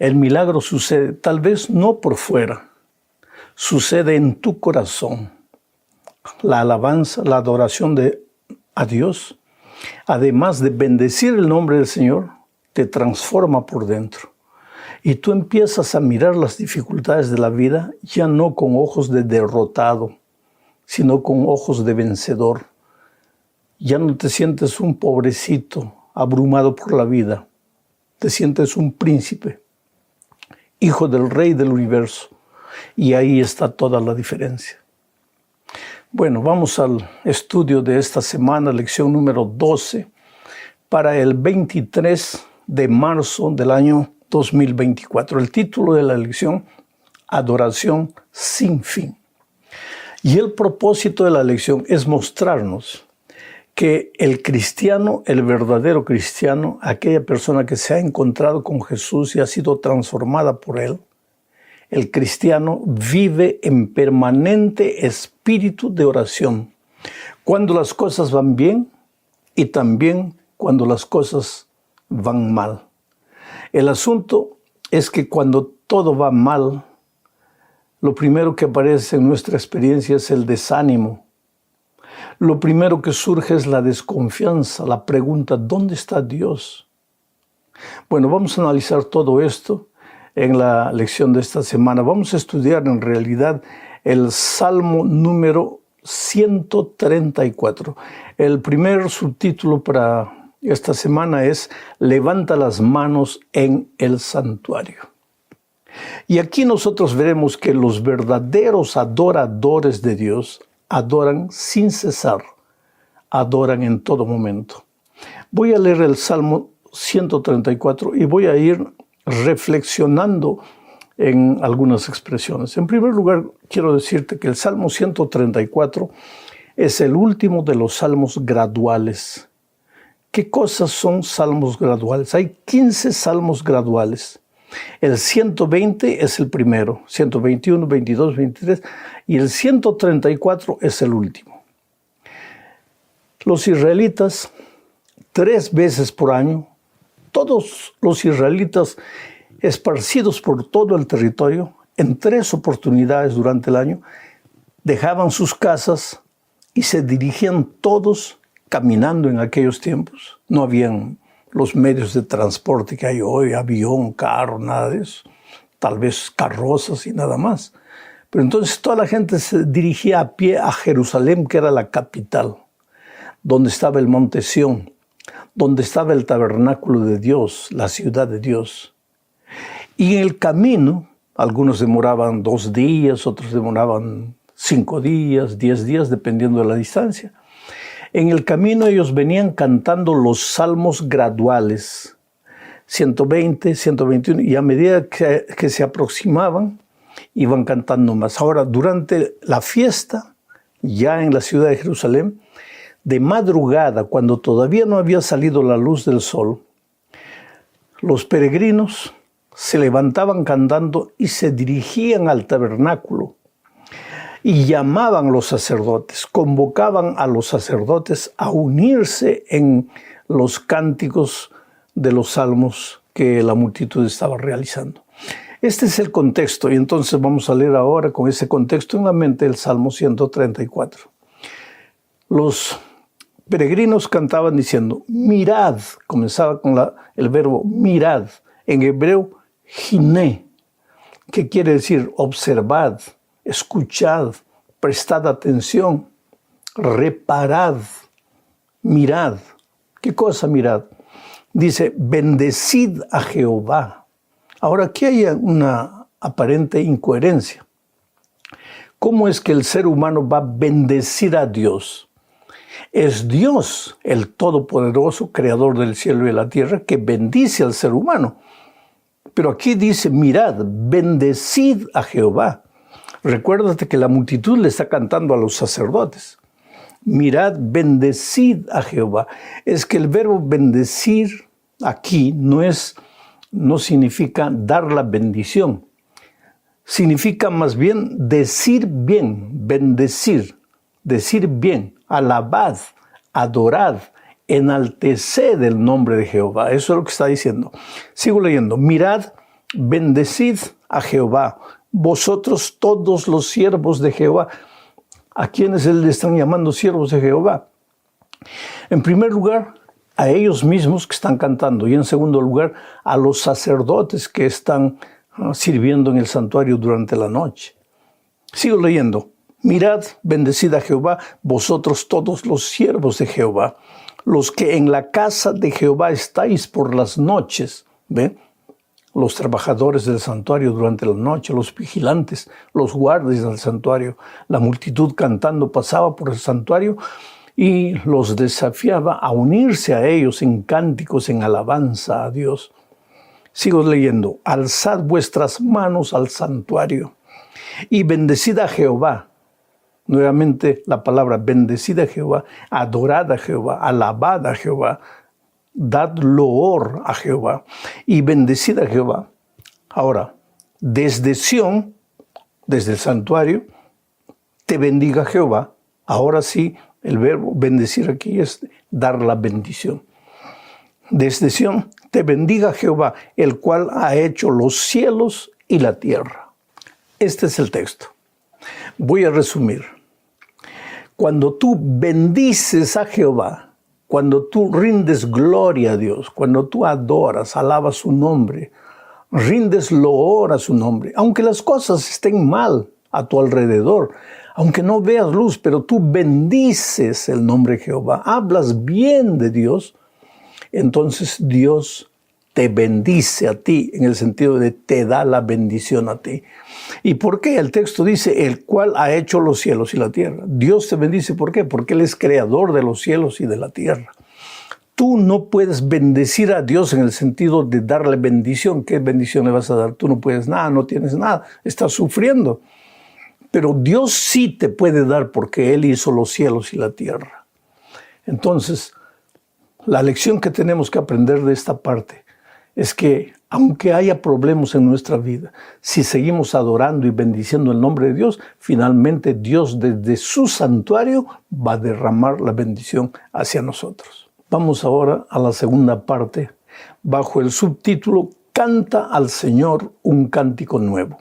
El milagro sucede, tal vez no por fuera, sucede en tu corazón. La alabanza, la adoración a Dios, además de bendecir el nombre del Señor, te transforma por dentro. Y tú empiezas a mirar las dificultades de la vida ya no con ojos de derrotado, sino con ojos de vencedor. Ya no te sientes un pobrecito abrumado por la vida, te sientes un príncipe, hijo del Rey del universo. Y ahí está toda la diferencia. Bueno, vamos al estudio de esta semana, lección número 12, para el 23 de marzo del año 2024. El título de la lección, Adoración sin fin. Y el propósito de la lección es mostrarnos que el cristiano, el verdadero cristiano, aquella persona que se ha encontrado con Jesús y ha sido transformada por Él, el cristiano vive en permanente espíritu de oración, cuando las cosas van bien y también cuando las cosas van mal. El asunto es que cuando todo va mal, lo primero que aparece en nuestra experiencia es el desánimo. Lo primero que surge es la desconfianza, la pregunta, ¿dónde está Dios? Bueno, vamos a analizar todo esto en la lección de esta semana. Vamos a estudiar en realidad el Salmo número 134. El primer subtítulo para esta semana es Levanta las manos en el santuario. Y aquí nosotros veremos que los verdaderos adoradores de Dios adoran sin cesar, adoran en todo momento. Voy a leer el Salmo 134 y voy a ir reflexionando en algunas expresiones. En primer lugar, quiero decirte que el Salmo 134 es el último de los salmos graduales. ¿Qué cosas son salmos graduales? Hay 15 salmos graduales. El 120 es el primero, 121, 22, 23 y el 134 es el último. Los israelitas, 3 veces por año, todos los israelitas esparcidos por todo el territorio, en 3 oportunidades durante el año, dejaban sus casas y se dirigían todos caminando en aquellos tiempos. No habían los medios de transporte que hay hoy, avión, carro, nada de eso. Tal vez carrozas y nada más. Pero entonces toda la gente se dirigía a pie a Jerusalén, que era la capital, donde estaba el monte Sión, donde estaba el tabernáculo de Dios, la ciudad de Dios. Y en el camino, algunos demoraban 2 días, otros demoraban 5 días, 10 días, dependiendo de la distancia. En el camino ellos venían cantando los salmos graduales, 120, 121, y a medida que se aproximaban, iban cantando más. Ahora, durante la fiesta, ya en la ciudad de Jerusalén, de madrugada, cuando todavía no había salido la luz del sol, los peregrinos se levantaban cantando y se dirigían al tabernáculo y llamaban a los sacerdotes, convocaban a los sacerdotes a unirse en los cánticos de los salmos que la multitud estaba realizando. Este es el contexto y entonces vamos a leer ahora con ese contexto en la mente el Salmo 134. Los peregrinos cantaban diciendo, mirad, comenzaba con el verbo mirad, en hebreo, giné, que quiere decir observad, escuchad, prestad atención, reparad, mirad. ¿Qué cosa mirad? Dice, bendecid a Jehová. Ahora, aquí hay una aparente incoherencia. ¿Cómo es que el ser humano va a bendecir a Dios? Es Dios, el Todopoderoso, Creador del cielo y de la tierra, que bendice al ser humano. Pero aquí dice, mirad, bendecid a Jehová. Recuérdate que la multitud le está cantando a los sacerdotes. Mirad, bendecid a Jehová. Es que el verbo bendecir aquí no significa dar la bendición. Significa más bien decir bien, bendecir, decir bien, alabad, adorad, enalteced el nombre de Jehová. Eso es lo que está diciendo. Sigo leyendo. Mirad, bendecid a Jehová, vosotros todos los siervos de Jehová. ¿A quiénes le están llamando siervos de Jehová? En primer lugar, a ellos mismos que están cantando, y en segundo lugar, a los sacerdotes que están sirviendo en el santuario durante la noche. Sigo leyendo. Mirad, bendecid a Jehová, vosotros todos los siervos de Jehová, los que en la casa de Jehová estáis por las noches. ¿Ve? Los trabajadores del santuario durante la noche, los vigilantes, los guardias del santuario. La multitud cantando pasaba por el santuario y los desafiaba a unirse a ellos en cánticos, en alabanza a Dios. Sigo leyendo. Alzad vuestras manos al santuario y bendecid a Jehová. Nuevamente la palabra bendecid a Jehová, adorad a Jehová, alabad a Jehová, dad loor a Jehová y bendecid a Jehová. Ahora, desde Sión, desde el santuario, te bendiga Jehová. Ahora sí, el verbo bendecir aquí es dar la bendición. Desde Sión, te bendiga Jehová, el cual ha hecho los cielos y la tierra. Este es el texto. Voy a resumir. Cuando tú bendices a Jehová, cuando tú rindes gloria a Dios, cuando tú adoras, alabas su nombre, rindes loor a su nombre, aunque las cosas estén mal a tu alrededor, aunque no veas luz, pero tú bendices el nombre de Jehová, hablas bien de Dios, entonces Dios te bendice a ti, en el sentido de te da la bendición a ti. ¿Y por qué? El texto dice, el cual ha hecho los cielos y la tierra. Dios te bendice, ¿por qué? Porque Él es creador de los cielos y de la tierra. Tú no puedes bendecir a Dios en el sentido de darle bendición. ¿Qué bendición le vas a dar? Tú no puedes nada, no tienes nada, estás sufriendo. Pero Dios sí te puede dar porque Él hizo los cielos y la tierra. Entonces, la lección que tenemos que aprender de esta parte es que aunque haya problemas en nuestra vida, si seguimos adorando y bendiciendo el nombre de Dios, finalmente Dios desde su santuario va a derramar la bendición hacia nosotros. Vamos ahora a la segunda parte, bajo el subtítulo Canta al Señor un cántico nuevo.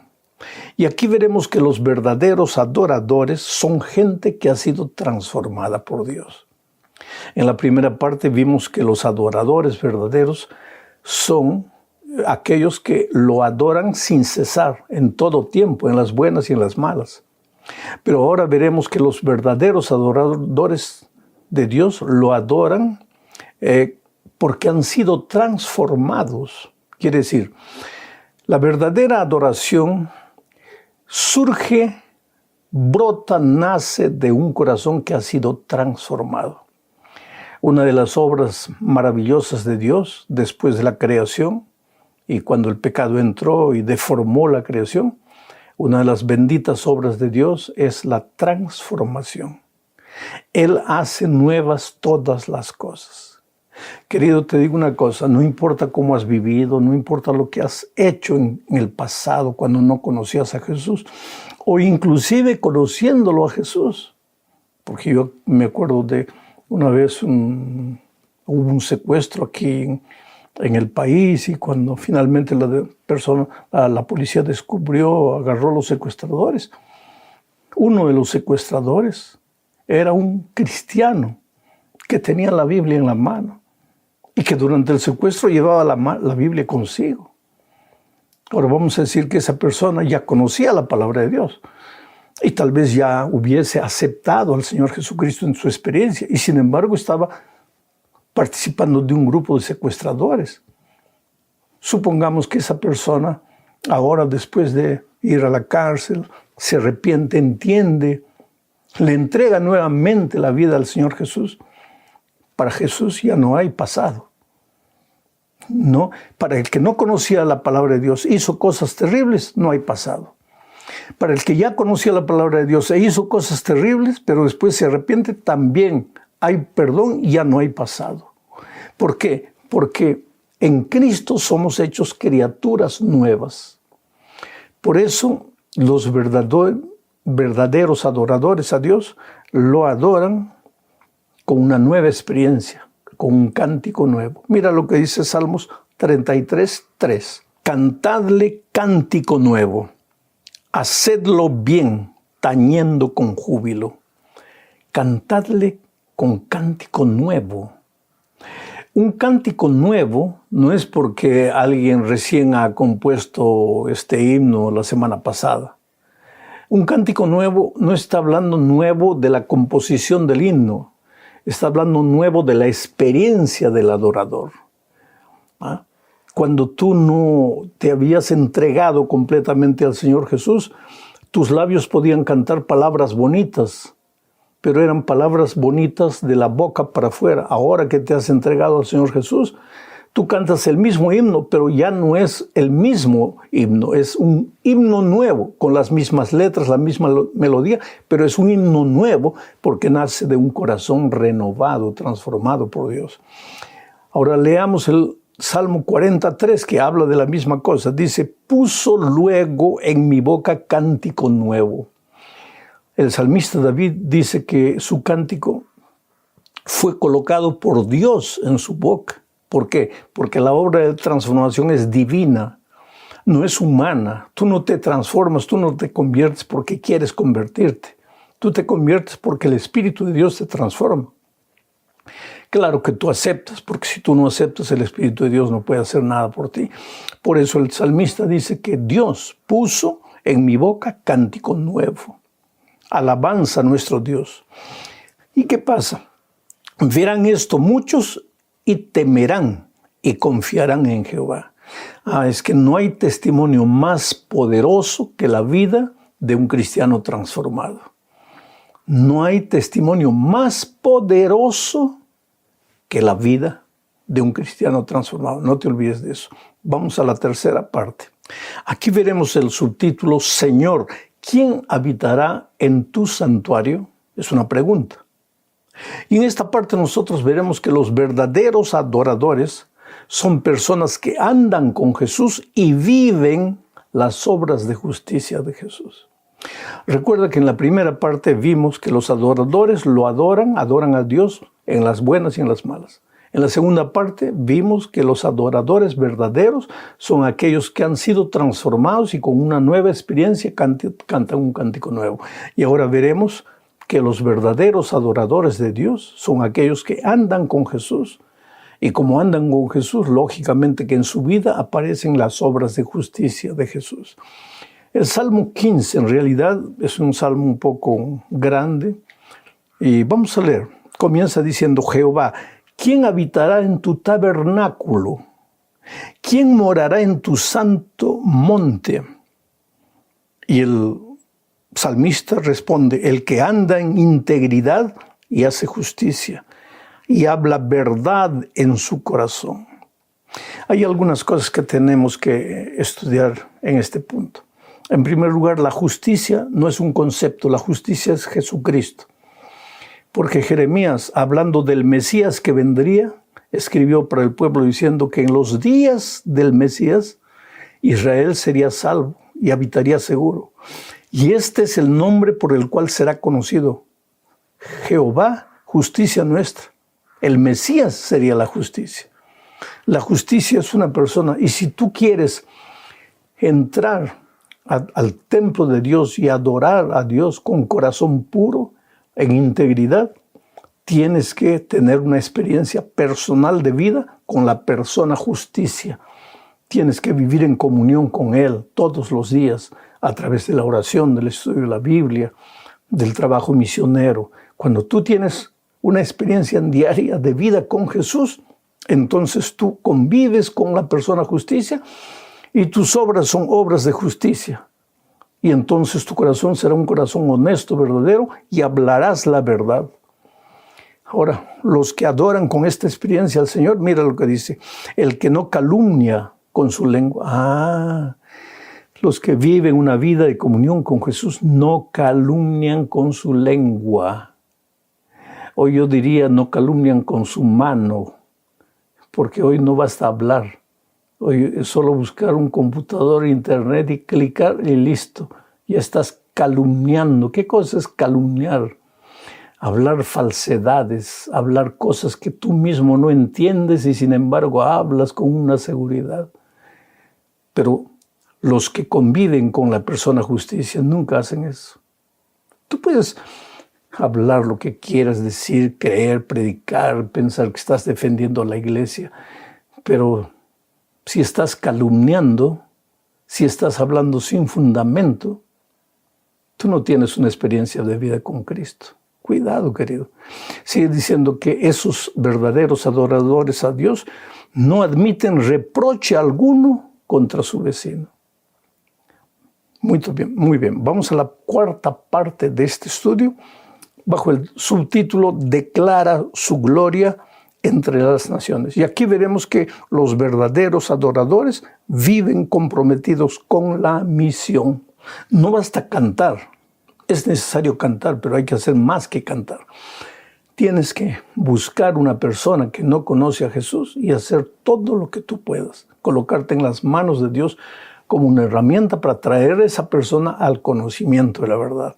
Y aquí veremos que los verdaderos adoradores son gente que ha sido transformada por Dios. En la primera parte vimos que los adoradores verdaderos son aquellos que lo adoran sin cesar, en todo tiempo, en las buenas y en las malas. Pero ahora veremos que los verdaderos adoradores de Dios lo adoran porque han sido transformados. Quiere decir, la verdadera adoración surge, brota, nace de un corazón que ha sido transformado. Una de las obras maravillosas de Dios después de la creación y cuando el pecado entró y deformó la creación, una de las benditas obras de Dios es la transformación. Él hace nuevas todas las cosas. Querido, te digo una cosa, no importa cómo has vivido, no importa lo que has hecho en el pasado cuando no conocías a Jesús, o inclusive conociéndolo a Jesús, porque yo me acuerdo de una vez hubo un secuestro aquí en el país y cuando finalmente la policía descubrió, agarró a los secuestradores. Uno de los secuestradores era un cristiano que tenía la Biblia en la mano y que durante el secuestro llevaba la Biblia consigo. Ahora vamos a decir que esa persona ya conocía la palabra de Dios. Y tal vez ya hubiese aceptado al Señor Jesucristo en su experiencia. Y sin embargo estaba participando de un grupo de secuestradores. Supongamos que esa persona ahora, después de ir a la cárcel, se arrepiente, entiende, le entrega nuevamente la vida al Señor Jesús. Para Jesús ya no hay pasado. No, para el que no conocía la palabra de Dios, hizo cosas terribles, no hay pasado. Para el que ya conocía la palabra de Dios e hizo cosas terribles, pero después se arrepiente, también hay perdón y ya no hay pasado. ¿Por qué? Porque en Cristo somos hechos criaturas nuevas. Por eso los verdaderos adoradores a Dios lo adoran con una nueva experiencia, con un cántico nuevo. Mira lo que dice Salmos 33:3. cantadle cántico nuevo, hacedlo bien, tañendo con júbilo. Cantadle con cántico nuevo. Un cántico nuevo no es porque alguien recién ha compuesto este himno la semana pasada. Un cántico nuevo no está hablando nuevo de la composición del himno, está hablando nuevo de la experiencia del adorador. ¿Ah? Cuando tú no te habías entregado completamente al Señor Jesús, tus labios podían cantar palabras bonitas, pero eran palabras bonitas de la boca para afuera. Ahora que te has entregado al Señor Jesús, tú cantas el mismo himno, pero ya no es el mismo himno, es un himno nuevo, con las mismas letras, la misma melodía, pero es un himno nuevo porque nace de un corazón renovado, transformado por Dios. Ahora leamos el Salmo 43, que habla de la misma cosa. Dice, puso luego en mi boca cántico nuevo. El salmista David dice que su cántico fue colocado por Dios en su boca. ¿Por qué? Porque la obra de transformación es divina, no es humana. Tú no te transformas, tú no te conviertes porque quieres convertirte. Tú te conviertes porque el Espíritu de Dios te transforma. Claro que tú aceptas, porque si tú no aceptas, el Espíritu de Dios no puede hacer nada por ti. Por eso el salmista dice que Dios puso en mi boca cántico nuevo. Alabanza a nuestro Dios. ¿Y qué pasa? Verán esto muchos y temerán y confiarán en Jehová. Es que no hay testimonio más poderoso que la vida de un cristiano transformado. No hay testimonio más poderoso que la vida de un cristiano transformado. No te olvides de eso. Vamos a la tercera parte. Aquí veremos el subtítulo, Señor, ¿quién habitará en tu santuario? Es una pregunta. Y en esta parte nosotros veremos que los verdaderos adoradores son personas que andan con Jesús y viven las obras de justicia de Jesús. Recuerda que en la primera parte vimos que los adoradores lo adoran a Dios en las buenas y en las malas. En la segunda parte vimos que los adoradores verdaderos son aquellos que han sido transformados y con una nueva experiencia cantan un cántico nuevo. Y ahora veremos que los verdaderos adoradores de Dios son aquellos que andan con Jesús. Y como andan con Jesús, lógicamente que en su vida aparecen las obras de justicia de Jesús. El Salmo 15 en realidad es un salmo un poco grande. Y vamos a leer. Comienza diciendo, Jehová, ¿quién habitará en tu tabernáculo? ¿Quién morará en tu santo monte? Y el salmista responde, el que anda en integridad y hace justicia y habla verdad en su corazón. Hay algunas cosas que tenemos que estudiar en este punto. En primer lugar, la justicia no es un concepto, la justicia es Jesucristo. Porque Jeremías, hablando del Mesías que vendría, escribió para el pueblo diciendo que en los días del Mesías, Israel sería salvo y habitaría seguro. Y este es el nombre por el cual será conocido. Jehová, justicia nuestra. El Mesías sería la justicia. La justicia es una persona. Y si tú quieres entrar al templo de Dios y adorar a Dios con corazón puro, en integridad, tienes que tener una experiencia personal de vida con la persona justicia. Tienes que vivir en comunión con Él todos los días a través de la oración, del estudio de la Biblia, del trabajo misionero. Cuando tú tienes una experiencia diaria de vida con Jesús, entonces tú convives con la persona justicia y tus obras son obras de justicia. Y entonces tu corazón será un corazón honesto, verdadero, y hablarás la verdad. Ahora, los que adoran con esta experiencia al Señor, mira lo que dice, el que no calumnia con su lengua. Los que viven una vida de comunión con Jesús no calumnian con su lengua. O yo diría, no calumnian con su mano, porque hoy no basta hablar. Hoy es solo buscar un computador, internet y clicar y listo. Ya estás calumniando. ¿Qué cosa es calumniar? Hablar falsedades, hablar cosas que tú mismo no entiendes y sin embargo hablas con una seguridad. Pero los que conviven con la persona justicia nunca hacen eso. Tú puedes hablar lo que quieras decir, creer, predicar, pensar que estás defendiendo a la iglesia, pero si estás calumniando, si estás hablando sin fundamento, tú no tienes una experiencia de vida con Cristo. Cuidado, querido. Sigue diciendo que esos verdaderos adoradores a Dios no admiten reproche alguno contra su vecino. Muy bien, muy bien. Vamos a la cuarta parte de este estudio, bajo el subtítulo Declara su gloria entre las naciones. Y aquí veremos que los verdaderos adoradores viven comprometidos con la misión. No basta cantar. Es necesario cantar, pero hay que hacer más que cantar. Tienes que buscar una persona que no conoce a Jesús y hacer todo lo que tú puedas. Colocarte en las manos de Dios como una herramienta para traer a esa persona al conocimiento de la verdad.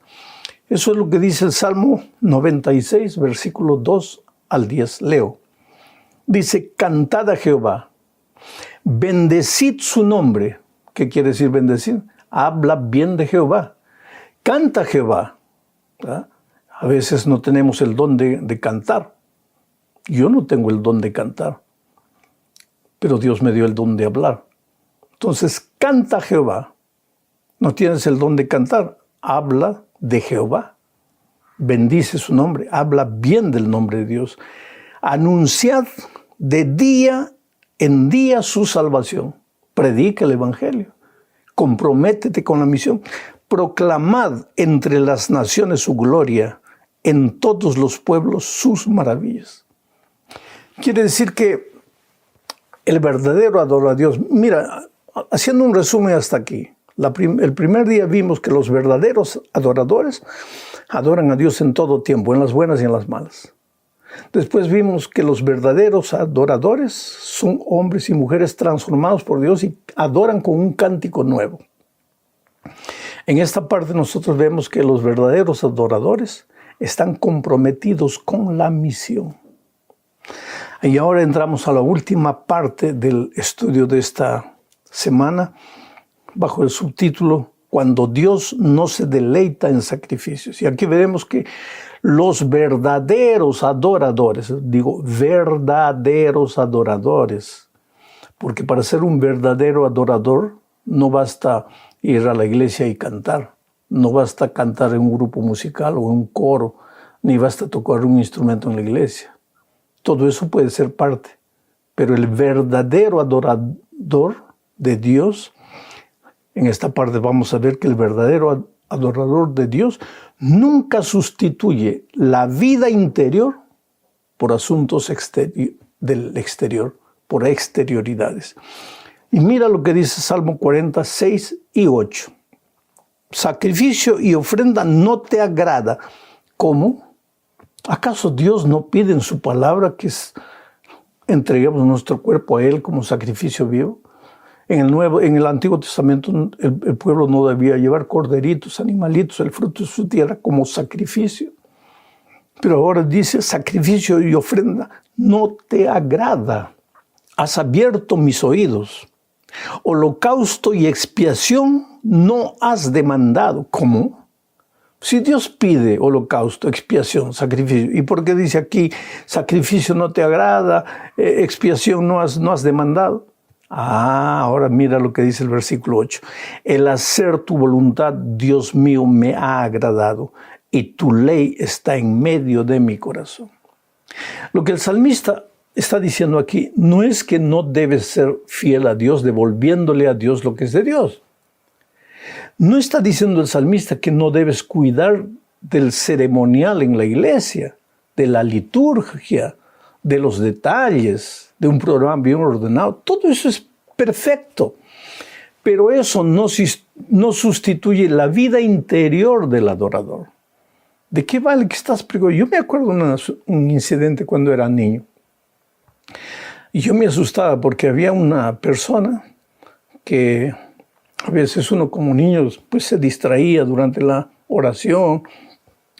Eso es lo que dice el Salmo 96, versículo 2 al 10. Leo. Dice, cantad a Jehová, bendecid su nombre. ¿Qué quiere decir bendecir? Habla bien de Jehová. Canta a Jehová. ¿Verdad? A veces no tenemos el don de cantar. Yo no tengo el don de cantar, pero Dios me dio el don de hablar. Entonces, canta a Jehová. No tienes el don de cantar, habla de Jehová. Bendice su nombre, habla bien del nombre de Dios. Anunciad de día en día su salvación. Predica el evangelio. Comprométete con la misión. Proclamad entre las naciones su gloria, en todos los pueblos sus maravillas. Quiere decir que el verdadero adorador a Dios, mira, haciendo un resumen hasta aquí, el primer día vimos que los verdaderos adoradores adoran a Dios en todo tiempo, en las buenas y en las malas. Después vimos que los verdaderos adoradores son hombres y mujeres transformados por Dios y adoran con un cántico nuevo. En esta parte nosotros vemos que los verdaderos adoradores están comprometidos con la misión. Y ahora entramos a la última parte del estudio de esta semana, bajo el subtítulo Cuando Dios no se deleita en sacrificios. Y aquí veremos que los verdaderos adoradores, digo verdaderos adoradores, porque para ser un verdadero adorador no basta ir a la iglesia y cantar, no basta cantar en un grupo musical o en un coro, ni basta tocar un instrumento en la iglesia. Todo eso puede ser parte, pero el verdadero adorador de Dios, en esta parte vamos a ver que el verdadero adorador de Dios nunca sustituye la vida interior por asuntos del exterior, por exterioridades. Y mira lo que dice Salmo 46 y 8. Sacrificio y ofrenda no te agrada. ¿Cómo? ¿Acaso Dios no pide en su palabra que entreguemos nuestro cuerpo a Él como sacrificio vivo? En el Antiguo Testamento el pueblo no debía llevar corderitos, animalitos, el fruto de su tierra como sacrificio. Pero ahora dice, sacrificio y ofrenda no te agrada. Has abierto mis oídos. Holocausto y expiación no has demandado. ¿Cómo? Si Dios pide holocausto, expiación, sacrificio, ¿y por qué dice aquí sacrificio no te agrada, expiación no has demandado? Ahora mira lo que dice el versículo 8. El hacer tu voluntad, Dios mío, me ha agradado y tu ley está en medio de mi corazón. Lo que el salmista está diciendo aquí no es que no debes ser fiel a Dios, devolviéndole a Dios lo que es de Dios. No está diciendo el salmista que no debes cuidar del ceremonial en la iglesia, de la liturgia, de los detalles, de un programa bien ordenado. Todo eso es perfecto, pero eso no sustituye la vida interior del adorador. ¿De qué vale que estás pregonando? Yo me acuerdo de un incidente cuando era niño. Y yo me asustaba porque había una persona que a veces uno como niño pues se distraía durante la oración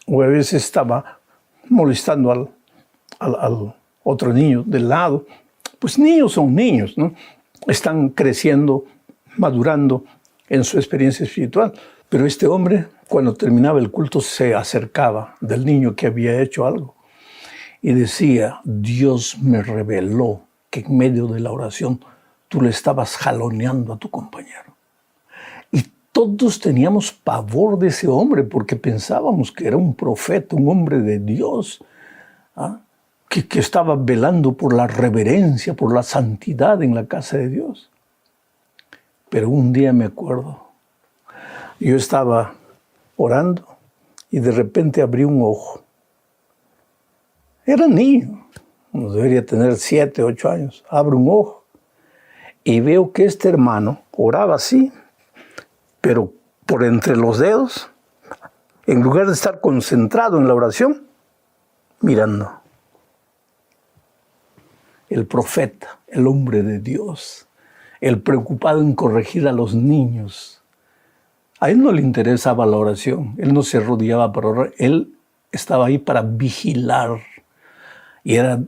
o a veces estaba molestando al otro niño del lado. Pues niños son niños, ¿no? Están creciendo madurando en su experiencia espiritual. Pero este hombre, cuando terminaba el culto, se acercaba del niño que había hecho algo y decía: Dios me reveló que en medio de la oración tú le estabas jaloneando a tu compañero. Y todos teníamos pavor de ese hombre porque pensábamos que era un profeta, un hombre de Dios, que estaba velando por la reverencia, por la santidad en la casa de Dios. Pero un día me acuerdo, yo estaba orando y de repente abrí un ojo. Era niño, no debería tener 7, 8 años. Abro un ojo y veo que este hermano oraba así, pero por entre los dedos, en lugar de estar concentrado en la oración, mirando. El profeta, el hombre de Dios, el preocupado en corregir a los niños. A él no le interesaba la oración, él no se rodeaba para orar, él estaba ahí para vigilar y era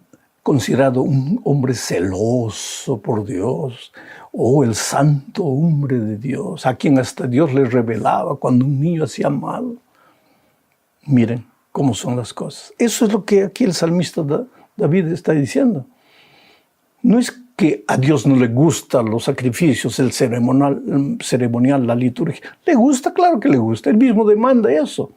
considerado un hombre celoso por Dios, el santo hombre de Dios, a quien hasta Dios le revelaba cuando un niño hacía mal. Miren cómo son las cosas. Eso es lo que aquí el salmista David está diciendo. No es que a Dios no le gustan los sacrificios, el ceremonial, la liturgia. Le gusta, claro que le gusta. Él mismo demanda eso.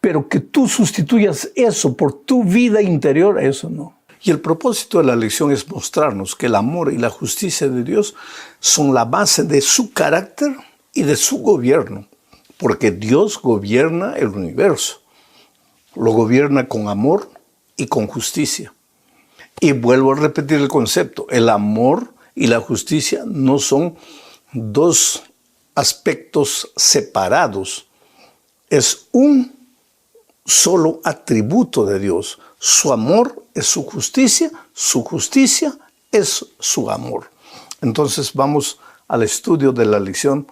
Pero que tú sustituyas eso por tu vida interior, eso no. Y el propósito de la lección es mostrarnos que el amor y la justicia de Dios son la base de su carácter y de su gobierno. Porque Dios gobierna el universo. Lo gobierna con amor y con justicia. Y vuelvo a repetir el concepto, el amor y la justicia no son dos aspectos separados, es un solo atributo de Dios. Su amor es su justicia es su amor. Entonces vamos al estudio de la lección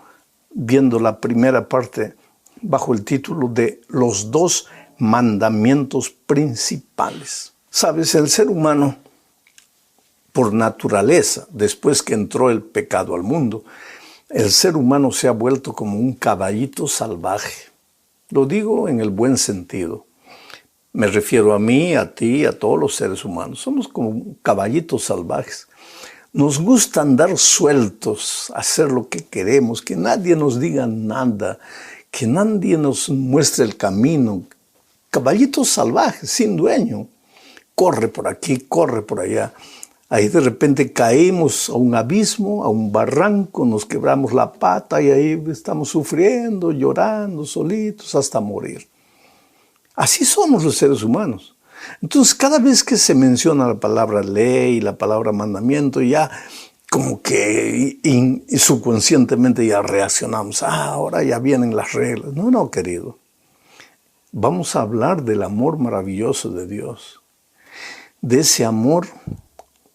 viendo la primera parte bajo el título de los 2 mandamientos principales. Sabes, el ser humano, por naturaleza, después que entró el pecado al mundo, el ser humano se ha vuelto como un caballito salvaje. Lo digo en el buen sentido. Me refiero a mí, a ti, a todos los seres humanos. Somos como caballitos salvajes. Nos gusta andar sueltos, hacer lo que queremos, que nadie nos diga nada, que nadie nos muestre el camino. Caballitos salvajes, sin dueño. Corre por aquí, corre por allá. Ahí de repente caímos a un abismo, a un barranco, nos quebramos la pata y ahí estamos sufriendo, llorando, solitos, hasta morir. Así somos los seres humanos. Entonces, cada vez que se menciona la palabra ley, la palabra mandamiento, ya como que subconscientemente ya reaccionamos. Ahora ya vienen las reglas. No, querido. Vamos a hablar del amor maravilloso de Dios. De ese amor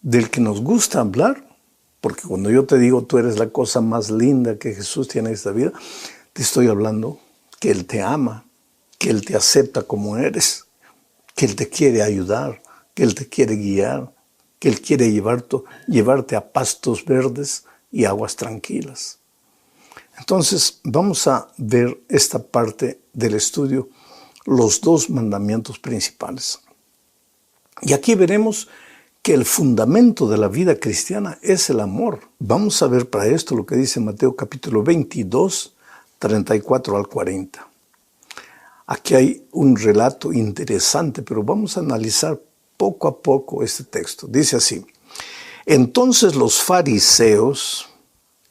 del que nos gusta hablar, porque cuando yo te digo tú eres la cosa más linda que Jesús tiene en esta vida, te estoy hablando que Él te ama, que Él te acepta como eres, que Él te quiere ayudar, que Él te quiere guiar, que Él quiere llevarte a pastos verdes y aguas tranquilas. Entonces vamos a ver esta parte del estudio, los 2 mandamientos principales. Y aquí veremos que el fundamento de la vida cristiana es el amor. Vamos a ver para esto lo que dice Mateo capítulo 22, 34 al 40. Aquí hay un relato interesante, pero vamos a analizar poco a poco este texto. Dice así: entonces los fariseos,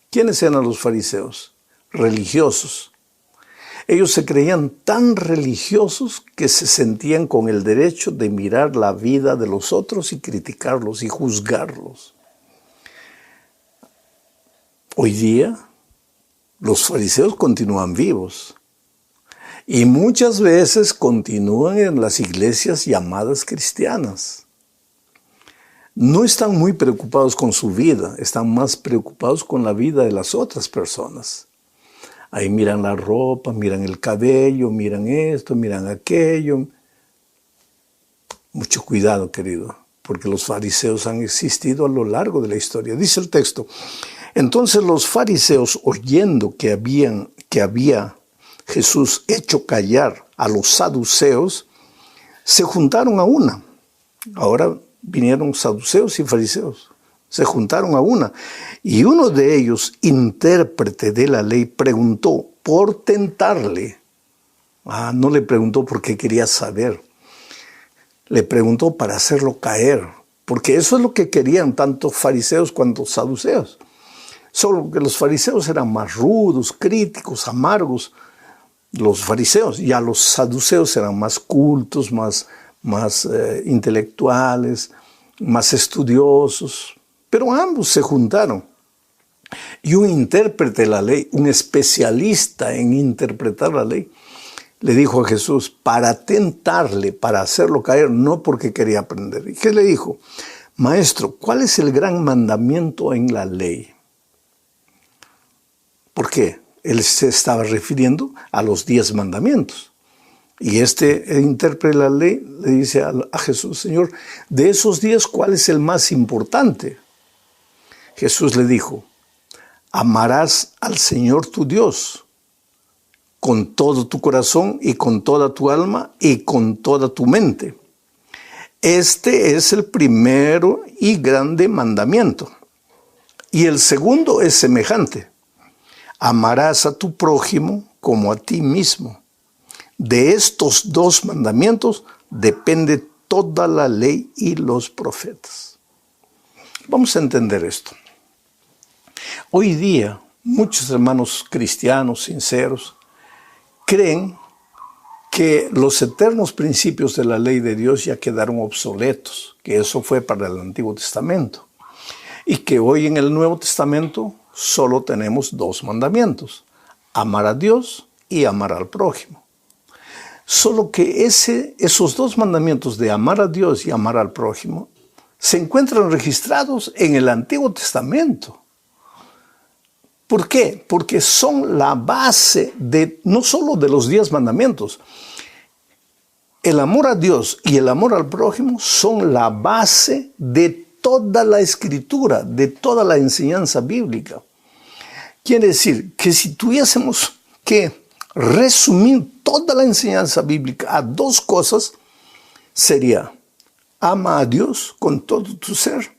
¿quiénes eran los fariseos? Religiosos. Ellos se creían tan religiosos que se sentían con el derecho de mirar la vida de los otros y criticarlos y juzgarlos. Hoy día, los fariseos continúan vivos y muchas veces continúan en las iglesias llamadas cristianas. No están muy preocupados con su vida, están más preocupados con la vida de las otras personas. Ahí miran la ropa, miran el cabello, miran esto, miran aquello. Mucho cuidado, querido, porque los fariseos han existido a lo largo de la historia. Dice el texto: Entonces los fariseos, oyendo que había Jesús hecho callar a los saduceos, se juntaron a una. Ahora vinieron saduceos y fariseos. Se juntaron a una. Y uno de ellos, intérprete de la ley, preguntó por tentarle. No le preguntó porque quería saber. Le preguntó para hacerlo caer. Porque eso es lo que querían tanto fariseos cuanto saduceos. Solo que los fariseos eran más rudos, críticos, amargos. Los fariseos, ya los saduceos eran más cultos, más intelectuales, más estudiosos. Pero ambos se juntaron. Y un intérprete de la ley, un especialista en interpretar la ley, le dijo a Jesús para tentarle, para hacerlo caer, no porque quería aprender. ¿Y qué le dijo? Maestro, ¿cuál es el gran mandamiento en la ley? ¿Por qué? Él se estaba refiriendo a los 10 mandamientos. Y el intérprete de la ley le dice a Jesús, Señor, de esos 10, ¿cuál es el más importante? Jesús le dijo, amarás al Señor tu Dios con todo tu corazón y con toda tu alma y con toda tu mente. Este es el primero y grande mandamiento. Y el segundo es semejante. Amarás a tu prójimo como a ti mismo. De estos 2 mandamientos depende toda la ley y los profetas. Vamos a entender esto. Hoy día, muchos hermanos cristianos sinceros creen que los eternos principios de la ley de Dios ya quedaron obsoletos, que eso fue para el Antiguo Testamento, y que hoy en el Nuevo Testamento solo tenemos 2 mandamientos, amar a Dios y amar al prójimo. Solo que esos 2 mandamientos de amar a Dios y amar al prójimo se encuentran registrados en el Antiguo Testamento. ¿Por qué? Porque son la base no solo de los 10 mandamientos. El amor a Dios y el amor al prójimo son la base de toda la escritura, de toda la enseñanza bíblica. Quiere decir que si tuviésemos que resumir toda la enseñanza bíblica a 2 cosas, sería ama a Dios con todo tu ser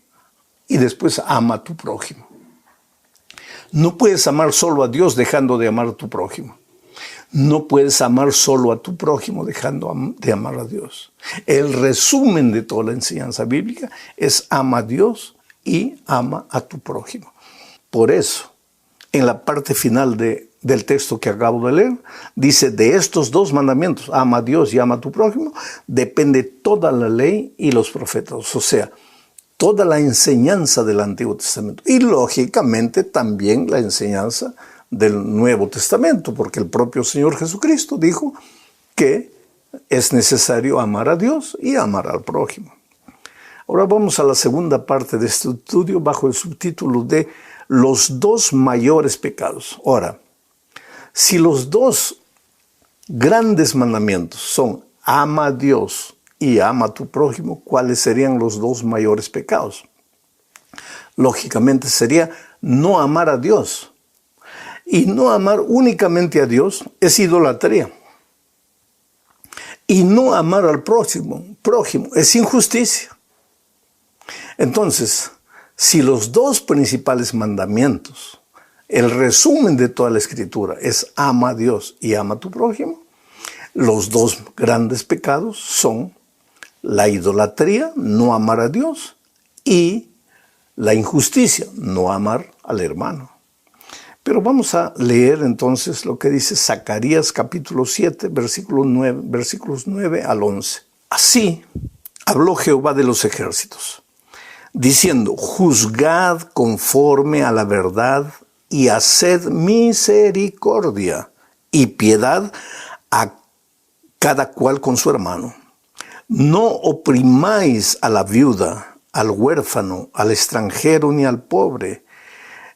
y después ama a tu prójimo. No puedes amar solo a Dios dejando de amar a tu prójimo. No puedes amar solo a tu prójimo dejando de amar a Dios. El resumen de toda la enseñanza bíblica es ama a Dios y ama a tu prójimo. Por eso, en la parte final del texto que acabo de leer, dice, de estos 2 mandamientos, ama a Dios y ama a tu prójimo, depende toda la ley y los profetas. O sea, toda la enseñanza del Antiguo Testamento y lógicamente también la enseñanza del Nuevo Testamento, porque el propio Señor Jesucristo dijo que es necesario amar a Dios y amar al prójimo. Ahora vamos a la segunda parte de este estudio bajo el subtítulo de los 2 mayores pecados. Ahora, si los 2 grandes mandamientos son ama a Dios y ama a tu prójimo, ¿cuáles serían los 2 mayores pecados? Lógicamente sería no amar a Dios. Y no amar únicamente a Dios es idolatría. Y no amar al prójimo es injusticia. Entonces, si los 2 principales mandamientos, el resumen de toda la Escritura es ama a Dios y ama a tu prójimo, los 2 grandes pecados son la idolatría, no amar a Dios, y la injusticia, no amar al hermano. Pero vamos a leer entonces lo que dice Zacarías capítulo 7, versículos 9 al 11. Así habló Jehová de los ejércitos, diciendo, juzgad conforme a la verdad y haced misericordia y piedad a cada cual con su hermano. No oprimáis a la viuda, al huérfano, al extranjero ni al pobre,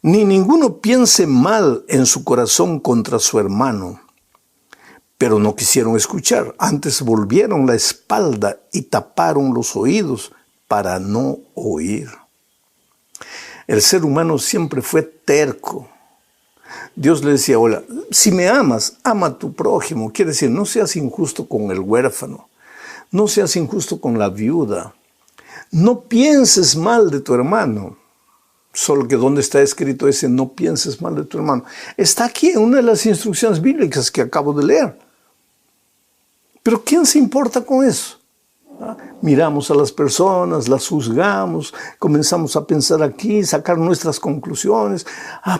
ni ninguno piense mal en su corazón contra su hermano. Pero no quisieron escuchar, antes volvieron la espalda y taparon los oídos para no oír. El ser humano siempre fue terco. Dios le decía, hola, si me amas, ama a tu prójimo. Quiere decir, no seas injusto con el huérfano. No seas injusto con la viuda. No pienses mal de tu hermano. Solo que ¿dónde está escrito ese no pienses mal de tu hermano? Está aquí en una de las instrucciones bíblicas que acabo de leer. Pero ¿quién se importa con eso? Miramos a las personas, las juzgamos, comenzamos a pensar aquí, sacar nuestras conclusiones.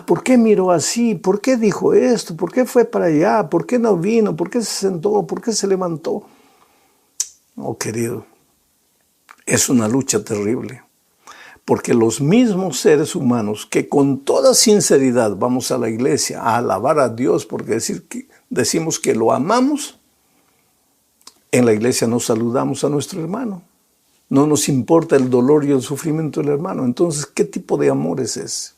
¿Por qué miró así? ¿Por qué dijo esto? ¿Por qué fue para allá? ¿Por qué no vino? ¿Por qué se sentó? ¿Por qué se levantó? Oh, querido, es una lucha terrible. Porque los mismos seres humanos que con toda sinceridad vamos a la iglesia a alabar a Dios porque decimos que lo amamos, en la iglesia no saludamos a nuestro hermano. No nos importa el dolor y el sufrimiento del hermano. Entonces, ¿qué tipo de amor es ese?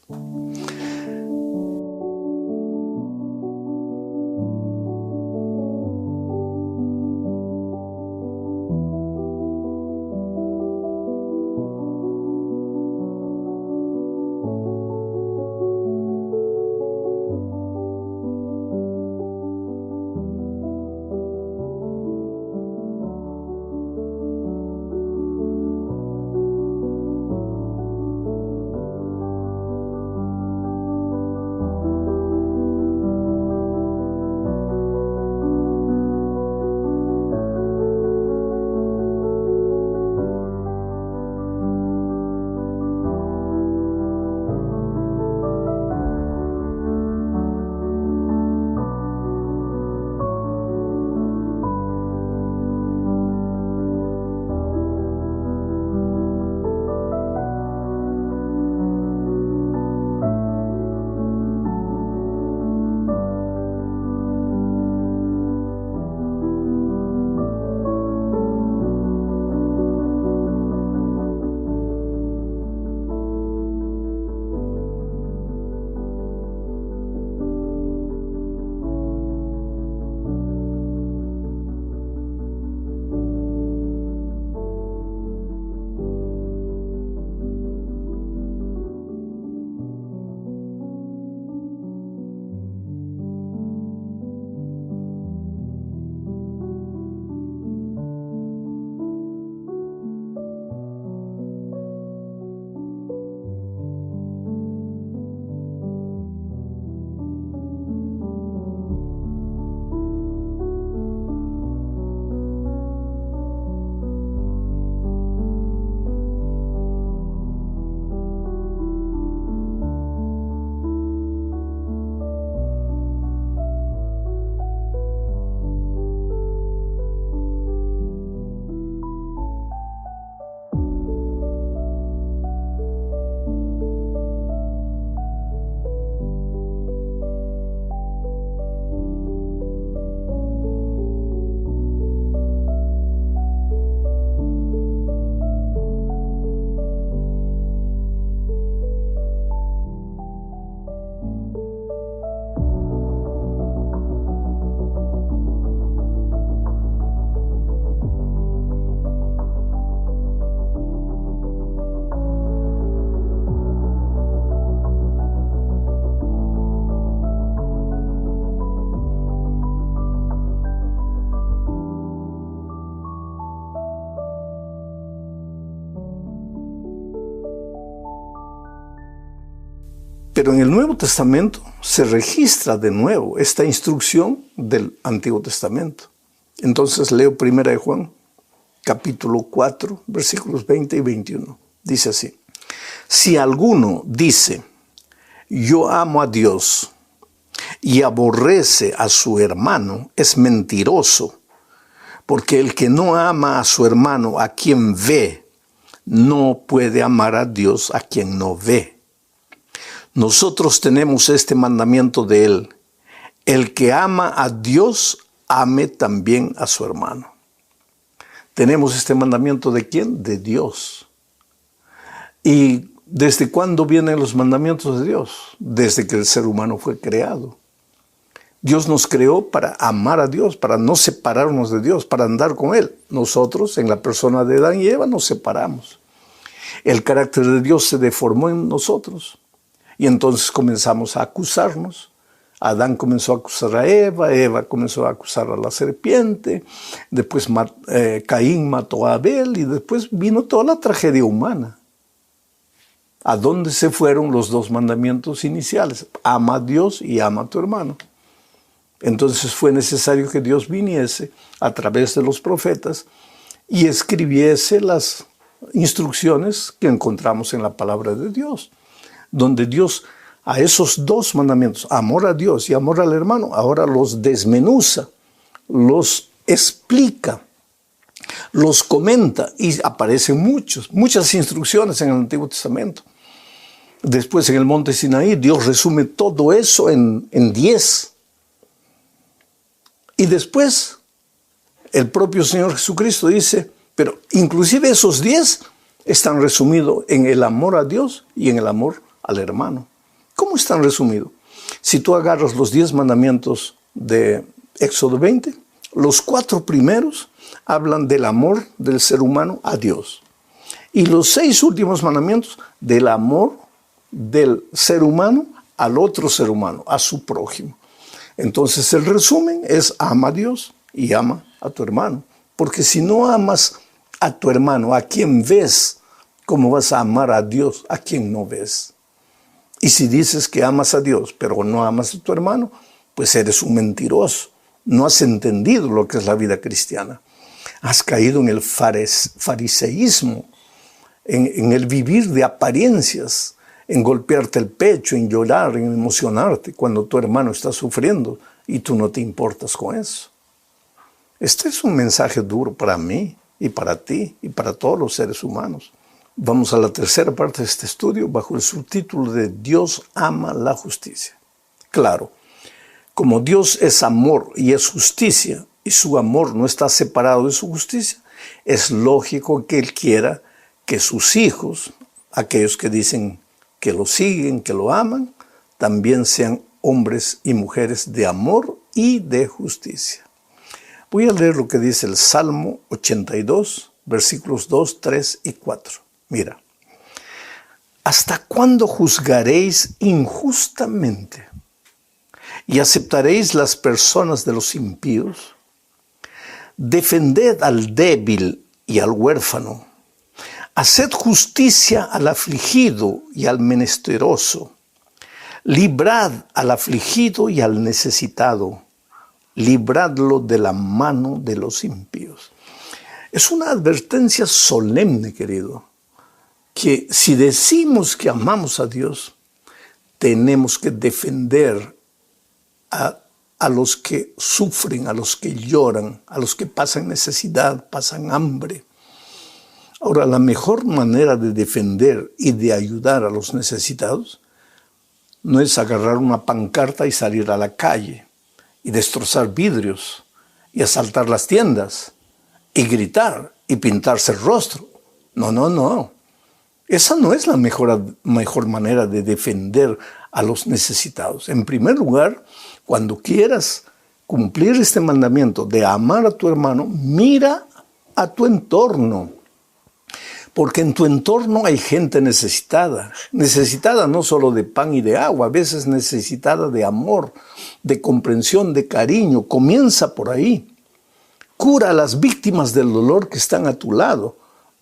Pero en el Nuevo Testamento se registra de nuevo esta instrucción del Antiguo Testamento. Entonces leo 1 de Juan, capítulo 4, versículos 20 y 21. Dice así: si alguno dice, yo amo a Dios, y aborrece a su hermano, es mentiroso, porque el que no ama a su hermano a quien ve, no puede amar a Dios a quien no ve. Nosotros tenemos este mandamiento de él: el que ama a Dios, ame también a su hermano. Tenemos este mandamiento ¿de quién? De Dios. ¿Y desde cuándo vienen los mandamientos de Dios? Desde que el ser humano fue creado. Dios nos creó para amar a Dios, para no separarnos de Dios, para andar con Él. Nosotros, en la persona de Adán y Eva, nos separamos. El carácter de Dios se deformó en nosotros y entonces comenzamos a acusarnos. Adán comenzó a acusar a Eva, Eva comenzó a acusar a la serpiente, después Caín mató a Abel y después vino toda la tragedia humana. ¿A dónde se fueron los dos mandamientos iniciales? Ama a Dios y ama a tu hermano. Entonces fue necesario que Dios viniese a través de los profetas y escribiese las instrucciones que encontramos en la palabra de Dios, donde Dios a esos dos mandamientos, amor a Dios y amor al hermano, ahora los desmenuza, los explica, los comenta y aparecen muchas instrucciones en el Antiguo Testamento. Después en el monte Sinaí Dios resume todo eso en 10. Y después el propio Señor Jesucristo dice, pero inclusive esos 10 están resumidos en el amor a Dios y en el amor al hermano. ¿Cómo están resumidos? Si tú agarras los 10 mandamientos de Éxodo 20, los 4 primeros hablan del amor del ser humano a Dios. Y los 6 últimos mandamientos del amor del ser humano al otro ser humano, a su prójimo. Entonces el resumen es ama a Dios y ama a tu hermano. Porque si no amas a tu hermano, a quien ves, ¿cómo vas a amar a Dios a quien no ves? Y si dices que amas a Dios, pero no amas a tu hermano, pues eres un mentiroso. No has entendido lo que es la vida cristiana. Has caído en el fariseísmo, en el vivir de apariencias, en golpearte el pecho, en llorar, en emocionarte cuando tu hermano está sufriendo y tú no te importas con eso. Este es un mensaje duro para mí y para ti y para todos los seres humanos. Vamos a la tercera parte de este estudio bajo el subtítulo de Dios ama la justicia. Claro, como Dios es amor y es justicia y su amor no está separado de su justicia, es lógico que Él quiera que sus hijos, aquellos que dicen que lo siguen, que lo aman, también sean hombres y mujeres de amor y de justicia. Voy a leer lo que dice el Salmo 82, versículos 2, 3 y 4. Mira, ¿hasta cuándo juzgaréis injustamente y aceptaréis las personas de los impíos? Defended al débil y al huérfano. Haced justicia al afligido y al menesteroso. Librad al afligido y al necesitado. Libradlo de la mano de los impíos. Es una advertencia solemne, querido, que si decimos que amamos a Dios, tenemos que defender a los que sufren, a los que lloran, a los que pasan necesidad, pasan hambre. Ahora, la mejor manera de defender y de ayudar a los necesitados no es agarrar una pancarta y salir a la calle y destrozar vidrios y asaltar las tiendas y gritar y pintarse el rostro. No. Esa no es la mejor manera de defender a los necesitados. En primer lugar, cuando quieras cumplir este mandamiento de amar a tu hermano, mira a tu entorno. Porque en tu entorno hay gente necesitada no solo de pan y de agua, a veces necesitada de amor, de comprensión, de cariño. Comienza por ahí. Cura a las víctimas del dolor que están a tu lado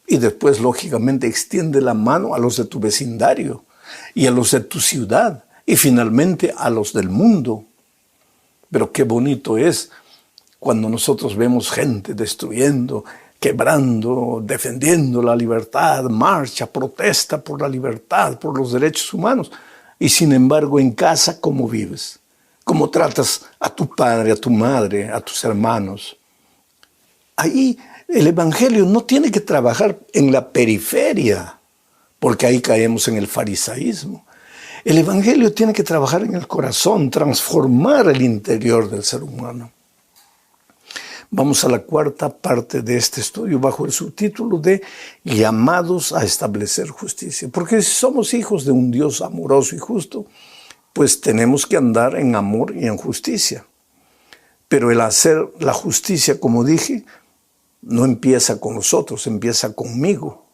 y después, lógicamente, extiende la mano a los de tu vecindario y a los de tu ciudad y finalmente a los del mundo. Pero qué bonito es cuando nosotros vemos gente destruyendo, quebrando, defendiendo la libertad, marcha, protesta por la libertad, por los derechos humanos. Y sin embargo, en casa, ¿cómo vives? ¿Cómo tratas a tu padre, a tu madre, a tus hermanos? Ahí el evangelio no tiene que trabajar en la periferia, porque ahí caemos en el farisaísmo. El evangelio tiene que trabajar en el corazón, transformar el interior del ser humano. Vamos a la cuarta parte de este estudio bajo el subtítulo de llamados a establecer justicia. Porque si somos hijos de un Dios amoroso y justo, pues tenemos que andar en amor y en justicia. Pero el hacer la justicia, como dije, no empieza con nosotros, empieza conmigo.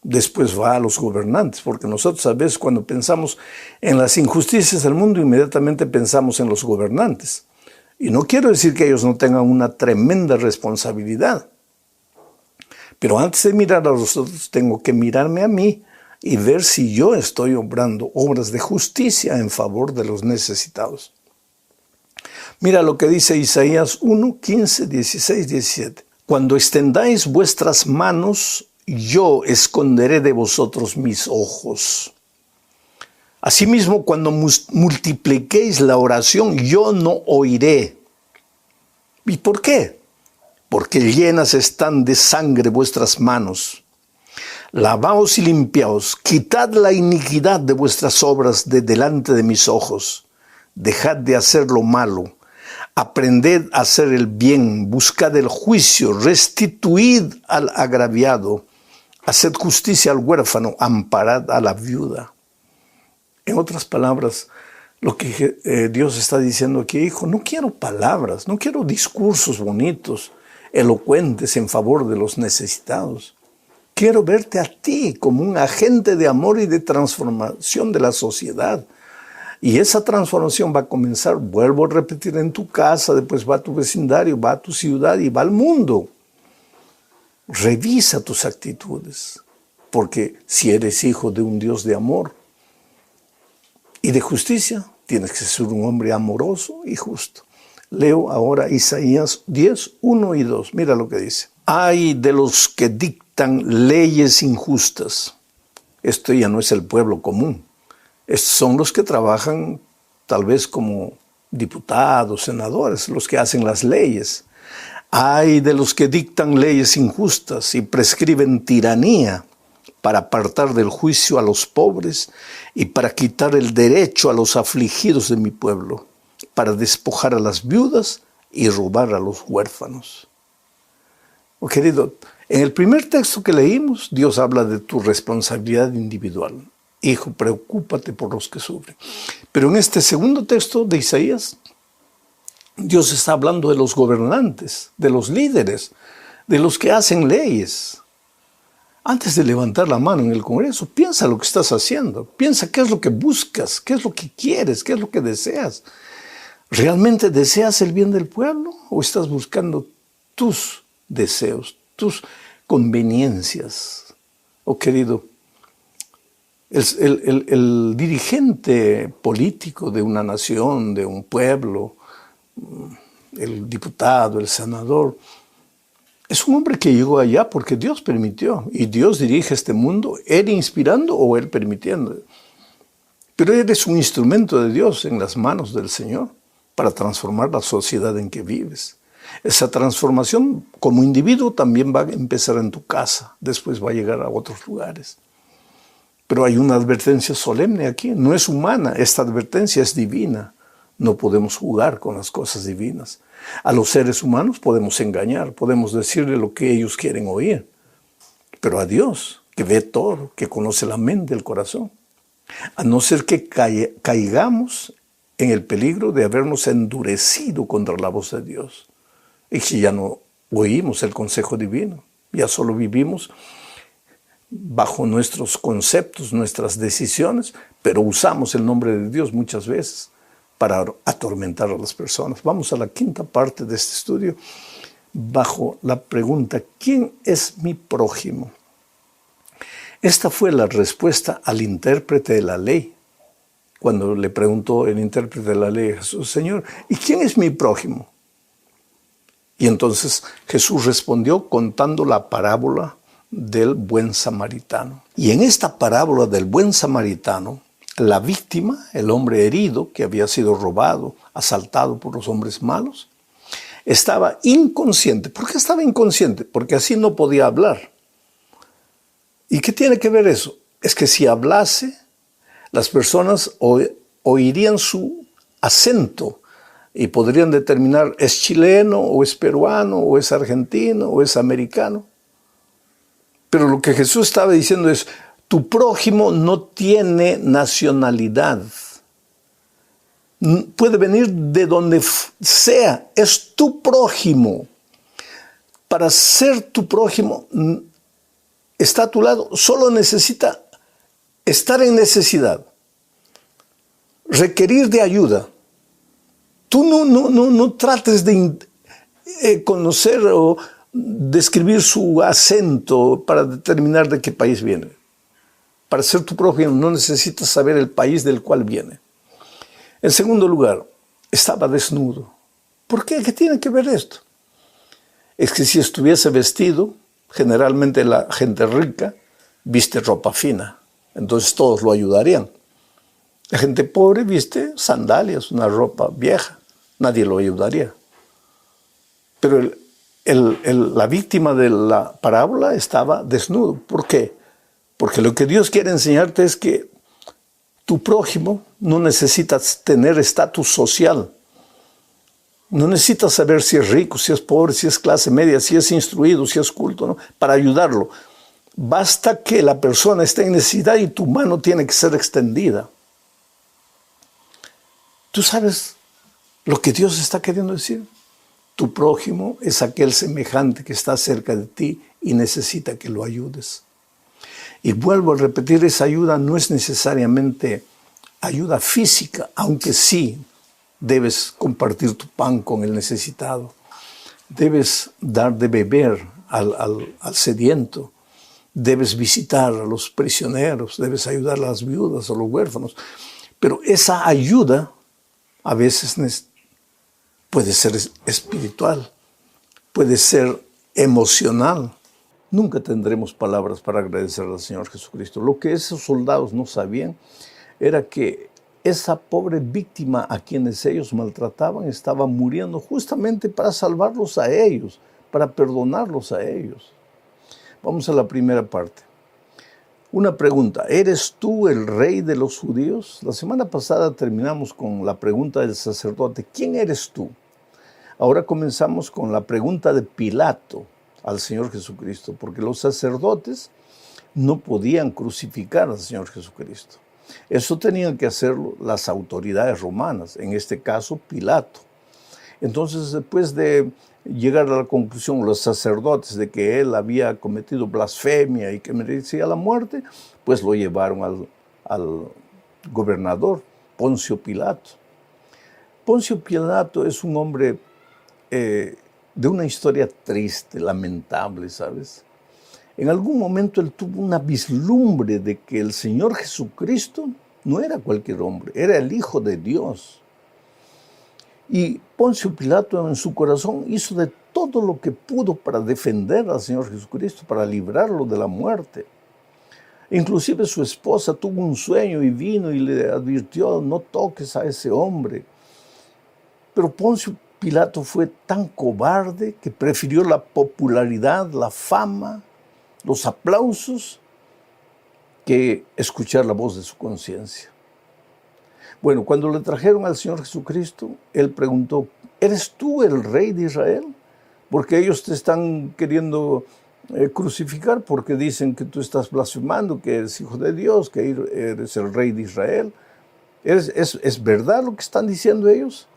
después va a los gobernantes, porque nosotros a veces cuando pensamos en las injusticias del mundo, inmediatamente pensamos en los gobernantes. Y no quiero decir que ellos no tengan una tremenda responsabilidad, pero antes de mirar a los otros, tengo que mirarme a mí y ver si yo estoy obrando obras de justicia en favor de los necesitados. Mira lo que dice Isaías 1, 15, 16, 17. Cuando extendáis vuestras manos, yo esconderé de vosotros mis ojos. Asimismo, cuando multipliquéis la oración, yo no oiré. ¿Y por qué? Porque llenas están de sangre vuestras manos. Lavaos y limpiaos, quitad la iniquidad de vuestras obras de delante de mis ojos. Dejad de hacer lo malo. Aprended a hacer el bien, buscad el juicio, restituid al agraviado, haced justicia al huérfano, amparad a la viuda. En otras palabras, lo que Dios está diciendo aquí, hijo, no quiero palabras, no quiero discursos bonitos, elocuentes en favor de los necesitados. Quiero verte a ti como un agente de amor y de transformación de la sociedad. Y esa transformación va a comenzar, vuelvo a repetir, en tu casa, después va a tu vecindario, va a tu ciudad y va al mundo. Revisa tus actitudes, porque si eres hijo de un Dios de amor y de justicia, tienes que ser un hombre amoroso y justo. Leo ahora Isaías 10, 1 y 2. Mira lo que dice. Ay de los que dictan leyes injustas. Esto ya no es el pueblo común. Estos son los que trabajan tal vez como diputados, senadores, los que hacen las leyes. Ay de los que dictan leyes injustas y prescriben tiranía para apartar del juicio a los pobres y para quitar el derecho a los afligidos de mi pueblo, para despojar a las viudas y robar a los huérfanos. Oh, querido, en el primer texto que leímos, Dios habla de tu responsabilidad individual. Hijo, preocúpate por los que sufren. Pero en este segundo texto de Isaías, Dios está hablando de los gobernantes, de los líderes, de los que hacen leyes. Antes de levantar la mano en el Congreso, piensa lo que estás haciendo. Piensa qué es lo que buscas, qué es lo que quieres, qué es lo que deseas. ¿Realmente deseas el bien del pueblo o estás buscando tus deseos, tus conveniencias? Oh, querido, el dirigente político de una nación, de un pueblo, el diputado, el senador, es un hombre que llegó allá porque Dios permitió. Y Dios dirige este mundo, él inspirando o él permitiendo. Pero eres un instrumento de Dios en las manos del Señor para transformar la sociedad en que vives. Esa transformación como individuo también va a empezar en tu casa, después va a llegar a otros lugares. Pero hay una advertencia solemne aquí, no es humana, esta advertencia es divina. No podemos jugar con las cosas divinas. A los seres humanos podemos engañar, podemos decirle lo que ellos quieren oír. Pero a Dios, que ve todo, que conoce la mente, el corazón, a no ser que caigamos en el peligro de habernos endurecido contra la voz de Dios. Y si ya no oímos el consejo divino, ya solo vivimos bajo nuestros conceptos, nuestras decisiones, pero usamos el nombre de Dios muchas veces para atormentar a las personas. Vamos a la quinta parte de este estudio, bajo la pregunta, ¿quién es mi prójimo? Esta fue la respuesta al intérprete de la ley, cuando le preguntó el intérprete de la ley a Jesús, Señor, ¿y quién es mi prójimo? Y entonces Jesús respondió contando la parábola del buen samaritano. Y en esta parábola del buen samaritano, la víctima, el hombre herido que había sido robado, asaltado por los hombres malos, estaba inconsciente. ¿Por qué estaba inconsciente? Porque así no podía hablar. ¿Y qué tiene que ver eso? Es que si hablase, las personas oirían su acento y podrían determinar es chileno o es peruano o es argentino o es americano. Pero lo que Jesús estaba diciendo es, tu prójimo no tiene nacionalidad. Puede venir de donde sea, es tu prójimo. Para ser tu prójimo está a tu lado, solo necesita estar en necesidad, requerir de ayuda. Tú no trates de conocer o describir su acento para determinar de qué país viene. Para ser tu prójimo no necesitas saber el país del cual viene. En segundo lugar, estaba desnudo. ¿Por qué? ¿Qué tiene que ver esto? Es que si estuviese vestido, generalmente la gente rica viste ropa fina, entonces todos lo ayudarían. La gente pobre viste sandalias, una ropa vieja, nadie lo ayudaría. Pero la víctima de la parábola estaba desnudo. ¿Por qué? Porque lo que Dios quiere enseñarte es que tu prójimo no necesita tener estatus social. No necesitas saber si es rico, si es pobre, si es clase media, si es instruido, si es culto, ¿no? Para ayudarlo. Basta que la persona esté en necesidad y tu mano tiene que ser extendida. ¿Tú sabes lo que Dios está queriendo decir? Tu prójimo es aquel semejante que está cerca de ti y necesita que lo ayudes. Y vuelvo a repetir, esa ayuda no es necesariamente ayuda física, aunque sí debes compartir tu pan con el necesitado. Debes dar de beber al sediento. Debes visitar a los prisioneros. Debes ayudar a las viudas o los huérfanos. Pero esa ayuda a veces puede ser espiritual, puede ser emocional. Nunca tendremos palabras para agradecer al Señor Jesucristo. Lo que esos soldados no sabían era que esa pobre víctima a quienes ellos maltrataban estaba muriendo justamente para salvarlos a ellos, para perdonarlos a ellos. Vamos a la primera parte. Una pregunta, ¿eres tú el rey de los judíos? La semana pasada terminamos con la pregunta del sacerdote, ¿quién eres tú? Ahora comenzamos con la pregunta de Pilato al Señor Jesucristo, porque los sacerdotes no podían crucificar al Señor Jesucristo. Eso tenían que hacerlo las autoridades romanas, en este caso Pilato. Entonces, después de llegar a la conclusión los sacerdotes de que él había cometido blasfemia y que merecía la muerte, pues lo llevaron al gobernador Poncio Pilato. Poncio Pilato es un hombre de una historia triste, lamentable, ¿sabes? En algún momento él tuvo una vislumbre de que el Señor Jesucristo no era cualquier hombre, era el Hijo de Dios. Y Poncio Pilato en su corazón hizo de todo lo que pudo para defender al Señor Jesucristo, para librarlo de la muerte. Inclusive su esposa tuvo un sueño y vino y le advirtió, no toques a ese hombre. Pero Poncio Pilato fue tan cobarde que prefirió la popularidad, la fama, los aplausos, que escuchar la voz de su conciencia. Bueno, cuando le trajeron al Señor Jesucristo, él preguntó, ¿eres tú el rey de Israel? Porque ellos te están queriendo crucificar porque dicen que tú estás blasfemando, que eres hijo de Dios, que eres el rey de Israel. ¿Es verdad lo que están diciendo ellos?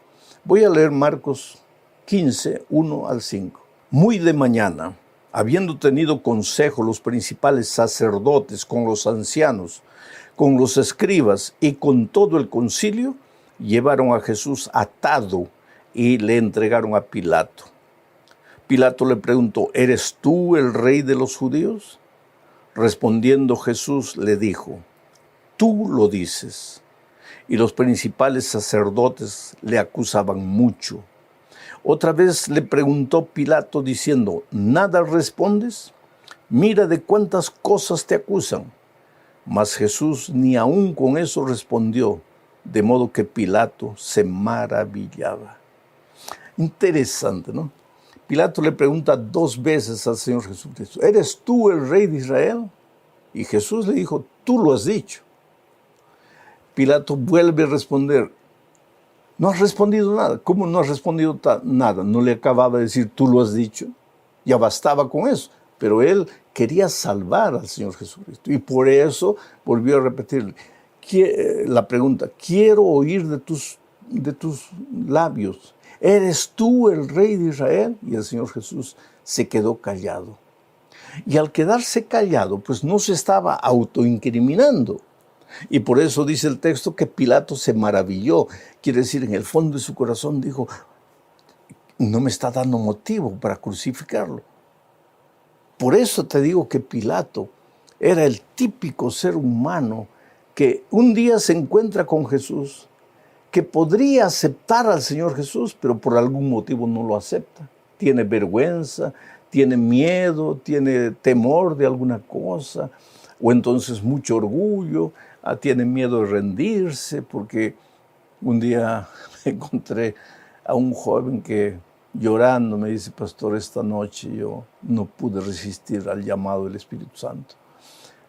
Voy a leer Marcos 15, 1 al 5. Muy de mañana, habiendo tenido consejo los principales sacerdotes con los ancianos, con los escribas y con todo el concilio, llevaron a Jesús atado y le entregaron a Pilato. Pilato le preguntó, ¿eres tú el rey de los judíos? Respondiendo Jesús le dijo, tú lo dices. Y los principales sacerdotes le acusaban mucho. Otra vez le preguntó Pilato diciendo, ¿nada respondes? Mira de cuántas cosas te acusan. Mas Jesús ni aun con eso respondió, de modo que Pilato se maravillaba. Interesante, ¿no? Pilato le pregunta 2 veces al Señor Jesucristo, ¿eres tú el rey de Israel? Y Jesús le dijo, tú lo has dicho. Pilato vuelve a responder, no has respondido nada. ¿Cómo no has respondido nada? ¿No le acababa de decir, tú lo has dicho? Ya bastaba con eso. Pero él quería salvar al Señor Jesucristo. Y por eso volvió a repetirle la pregunta, quiero oír de tus labios, ¿eres tú el rey de Israel? Y el Señor Jesús se quedó callado. Y al quedarse callado, pues no se estaba autoincriminando. Y por eso dice el texto que Pilato se maravilló. Quiere decir, en el fondo de su corazón dijo, no me está dando motivo para crucificarlo. Por eso te digo que Pilato era el típico ser humano que un día se encuentra con Jesús, que podría aceptar al Señor Jesús, pero por algún motivo no lo acepta. Tiene vergüenza, tiene miedo, tiene temor de alguna cosa, o entonces mucho orgullo, tiene miedo de rendirse, porque un día me encontré a un joven que llorando me dice, pastor, esta noche yo no pude resistir al llamado del Espíritu Santo.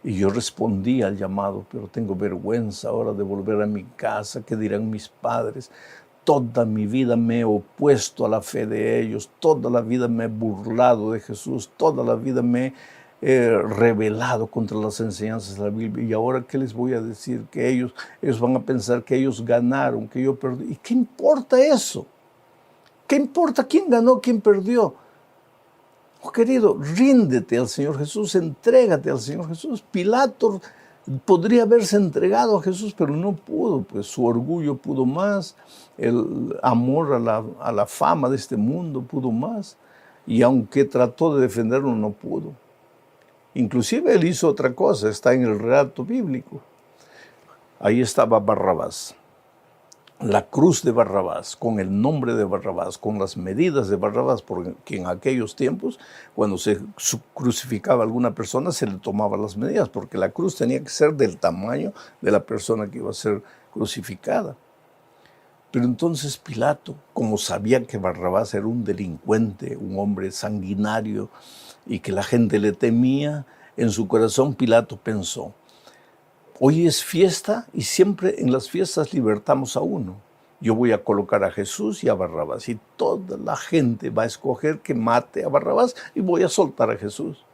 Y yo respondí al llamado, pero tengo vergüenza ahora de volver a mi casa, ¿qué dirán mis padres? Toda mi vida me he opuesto a la fe de ellos, toda la vida me he burlado de Jesús, toda la vida me he rebelado contra las enseñanzas de la Biblia. Y ahora, ¿qué les voy a decir? Que ellos van a pensar que ellos ganaron, que yo perdí. ¿Y qué importa eso? ¿Qué importa quién ganó, quién perdió? Oh, querido, ríndete al Señor Jesús, entrégate al Señor Jesús. Pilato podría haberse entregado a Jesús, pero no pudo, pues su orgullo pudo más, el amor a la fama de este mundo pudo más, y aunque trató de defenderlo, no pudo. Inclusive él hizo otra cosa, está en el relato bíblico. Ahí estaba Barrabás. La cruz de Barrabás, con el nombre de Barrabás, con las medidas de Barrabás, porque en aquellos tiempos, cuando se crucificaba a alguna persona, se le tomaban las medidas, porque la cruz tenía que ser del tamaño de la persona que iba a ser crucificada. Pero entonces Pilato, como sabía que Barrabás era un delincuente, un hombre sanguinario, y que la gente le temía, en su corazón Pilato pensó, hoy es fiesta y siempre en las fiestas libertamos a uno. Yo voy a colocar a Jesús y a Barrabás y toda la gente va a escoger que mate a Barrabás y voy a soltar a Jesús.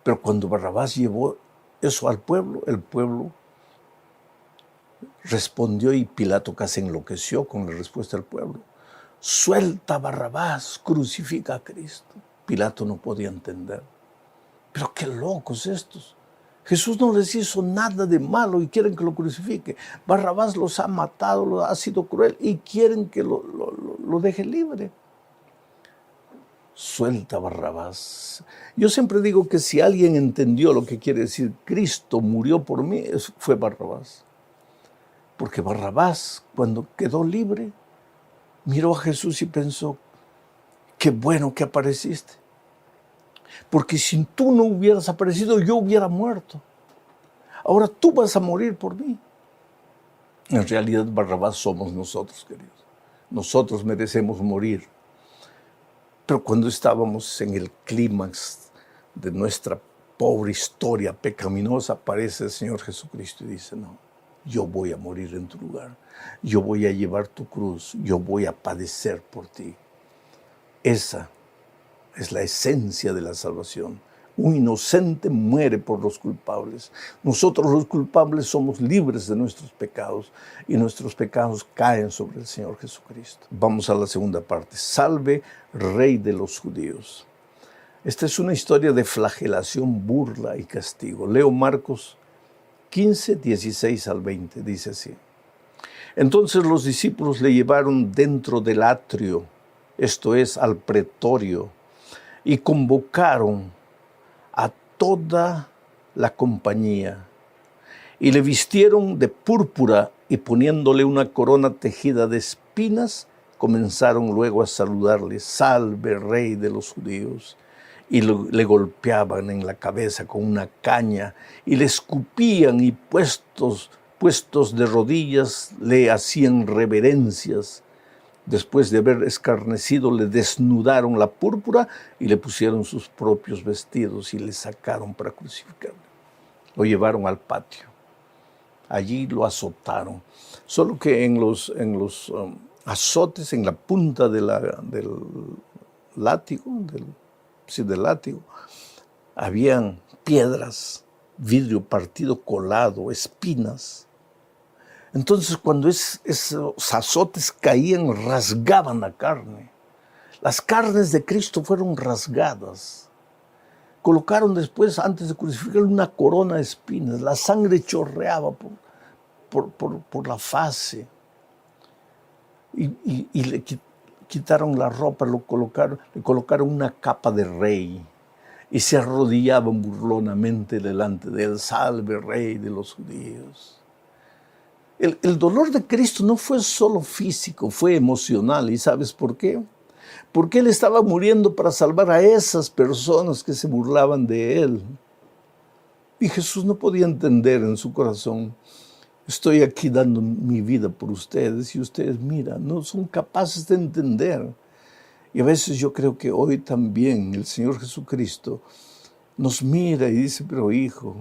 Pero cuando Barrabás llevó eso al pueblo, el pueblo respondió y Pilato casi enloqueció con la respuesta del pueblo. Suelta a Barrabás, crucifica a Cristo. Pilato no podía entender. Pero qué locos estos. Jesús no les hizo nada de malo y quieren que lo crucifique. Barrabás los ha matado, ha sido cruel y quieren que lo deje libre. Suelta a Barrabás. Yo siempre digo que si alguien entendió lo que quiere decir Cristo murió por mí, fue Barrabás. Porque Barrabás, cuando quedó libre, miró a Jesús y pensó, qué bueno que apareciste. Porque si tú no hubieras aparecido, yo hubiera muerto. Ahora tú vas a morir por mí. En realidad, Barrabás somos nosotros, queridos. Nosotros merecemos morir. Pero cuando estábamos en el clímax de nuestra pobre historia pecaminosa, aparece el Señor Jesucristo y dice, no, yo voy a morir en tu lugar. Yo voy a llevar tu cruz. Yo voy a padecer por ti. Esa es la esencia de la salvación. Un inocente muere por los culpables. Nosotros los culpables somos libres de nuestros pecados y nuestros pecados caen sobre el Señor Jesucristo. Vamos a la segunda parte. Salve, Rey de los judíos. Esta es una historia de flagelación, burla y castigo. Leo Marcos 15, 16 al 20. Dice así. Entonces los discípulos le llevaron dentro del atrio, esto es, al pretorio, y convocaron a toda la compañía y le vistieron de púrpura y poniéndole una corona tejida de espinas, comenzaron luego a saludarle, salve Rey de los judíos. Y le golpeaban en la cabeza con una caña y le escupían y puestos de rodillas le hacían reverencias. Después de haber escarnecido, le desnudaron la púrpura y le pusieron sus propios vestidos y le sacaron para crucificarlo. Lo llevaron al patio. Allí lo azotaron. Solo que en los azotes, en la punta del látigo, del látigo, habían piedras, vidrio partido colado, espinas. Entonces, cuando esos azotes caían, rasgaban la carne. Las carnes de Cristo fueron rasgadas. Colocaron después, antes de crucificarlo, una corona de espinas. La sangre chorreaba por la fase. Y le quitaron la ropa, le colocaron una capa de rey. Y se arrodillaban burlonamente delante de él: salve, rey de los judíos. El dolor de Cristo no fue solo físico, fue emocional. ¿Y sabes por qué? Porque Él estaba muriendo para salvar a esas personas que se burlaban de Él. Y Jesús no podía entender en su corazón: estoy aquí dando mi vida por ustedes y ustedes, mira, no son capaces de entender. Y a veces yo creo que hoy también el Señor Jesucristo nos mira y dice: pero hijo,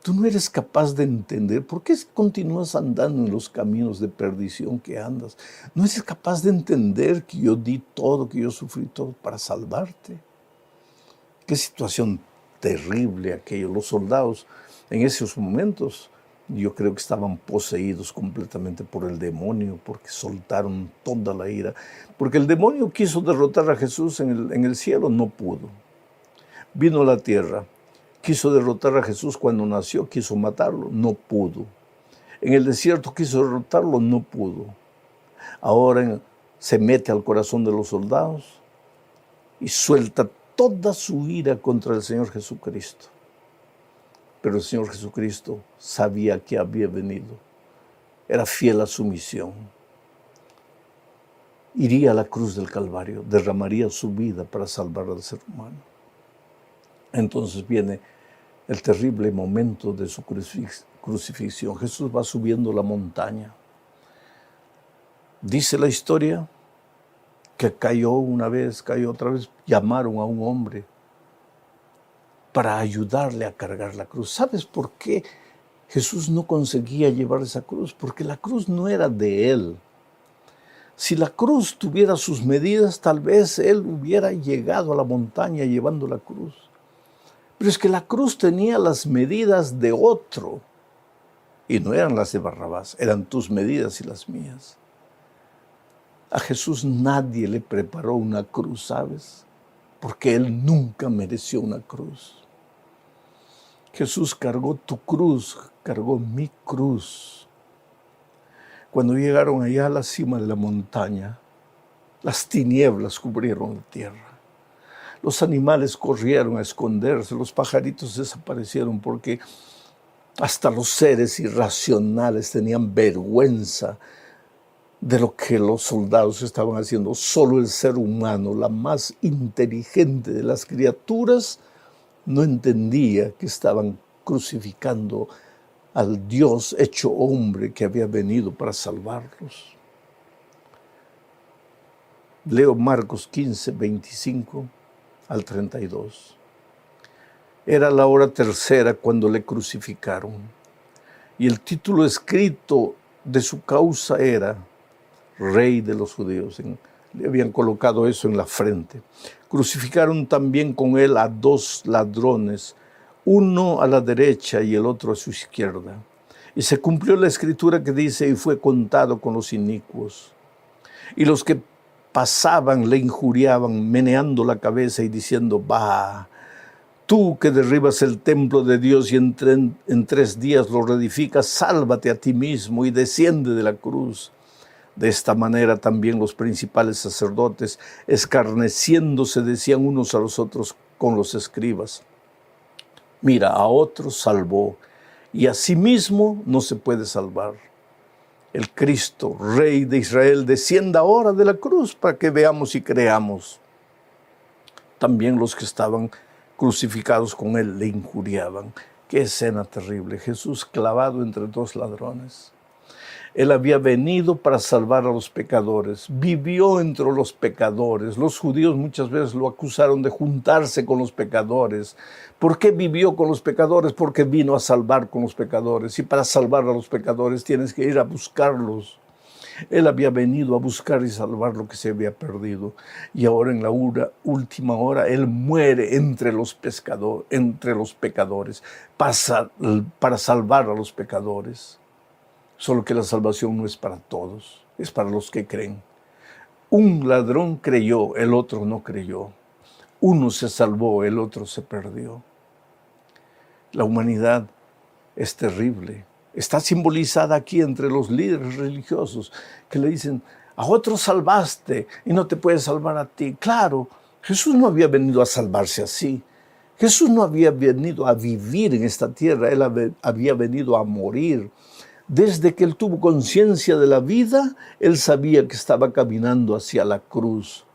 tú no eres capaz de entender. ¿Por qué continúas andando en los caminos de perdición que andas? ¿No eres capaz de entender que yo di todo, que yo sufrí todo para salvarte? Qué situación terrible aquello. Los soldados en esos momentos, yo creo que estaban poseídos completamente por el demonio, porque soltaron toda la ira. Porque el demonio quiso derrotar a Jesús en el cielo, no pudo. Vino a la tierra. Quiso derrotar a Jesús cuando nació, quiso matarlo, no pudo. En el desierto quiso derrotarlo, no pudo. Ahora se mete al corazón de los soldados y suelta toda su ira contra el Señor Jesucristo. Pero el Señor Jesucristo sabía que había venido. Era fiel a su misión. Iría a la cruz del Calvario, derramaría su vida para salvar al ser humano. Entonces viene el terrible momento de su crucifixión. Jesús va subiendo la montaña. Dice la historia que cayó una vez, cayó otra vez. Llamaron a un hombre para ayudarle a cargar la cruz. ¿Sabes por qué Jesús no conseguía llevar esa cruz? Porque la cruz no era de él. Si la cruz tuviera sus medidas, tal vez él hubiera llegado a la montaña llevando la cruz. Pero es que la cruz tenía las medidas de otro. Y no eran las de Barrabás, eran tus medidas y las mías. A Jesús nadie le preparó una cruz, ¿sabes? Porque Él nunca mereció una cruz. Jesús cargó tu cruz, cargó mi cruz. Cuando llegaron allá a la cima de la montaña, las tinieblas cubrieron la tierra. Los animales corrieron a esconderse, los pajaritos desaparecieron porque hasta los seres irracionales tenían vergüenza de lo que los soldados estaban haciendo. Solo el ser humano, la más inteligente de las criaturas, no entendía que estaban crucificando al Dios hecho hombre que había venido para salvarlos. Leo Marcos 15, 25 al 32. Era la hora tercera cuando le crucificaron, y el título escrito de su causa era Rey de los Judíos. Le habían colocado eso en la frente. Crucificaron también con él a dos ladrones, uno a la derecha y el otro a su izquierda. Y se cumplió la escritura que dice: y fue contado con los inicuos. Y los que pasaban le injuriaban, meneando la cabeza y diciendo: bah, tú que derribas el templo de Dios y en 3 días lo reedificas, sálvate a ti mismo y desciende de la cruz. De esta manera también los principales sacerdotes, escarneciéndose, decían unos a los otros con los escribas: mira, a otros salvó, y a sí mismo no se puede salvar. El Cristo, Rey de Israel, descienda ahora de la cruz para que veamos y creamos. También los que estaban crucificados con él le injuriaban. Qué escena terrible. Jesús clavado entre dos ladrones. Él había venido para salvar a los pecadores, vivió entre los pecadores. Los judíos muchas veces lo acusaron de juntarse con los pecadores. ¿Por qué vivió con los pecadores? Porque vino a salvar con los pecadores. Y para salvar a los pecadores tienes que ir a buscarlos. Él había venido a buscar y salvar lo que se había perdido. Y ahora en la última hora, Él muere entre los pecadores para salvar a los pecadores. Solo que la salvación no es para todos, es para los que creen. Un ladrón creyó, el otro no creyó. Uno se salvó, el otro se perdió. La humanidad es terrible. Está simbolizada aquí entre los líderes religiosos que le dicen, a otros salvaste y no te puedes salvar a ti. Claro, Jesús no había venido a salvarse así. Jesús no había venido a vivir en esta tierra, Él había venido a morir. Desde que Él tuvo conciencia de la vida, Él sabía que estaba caminando hacia la cruz.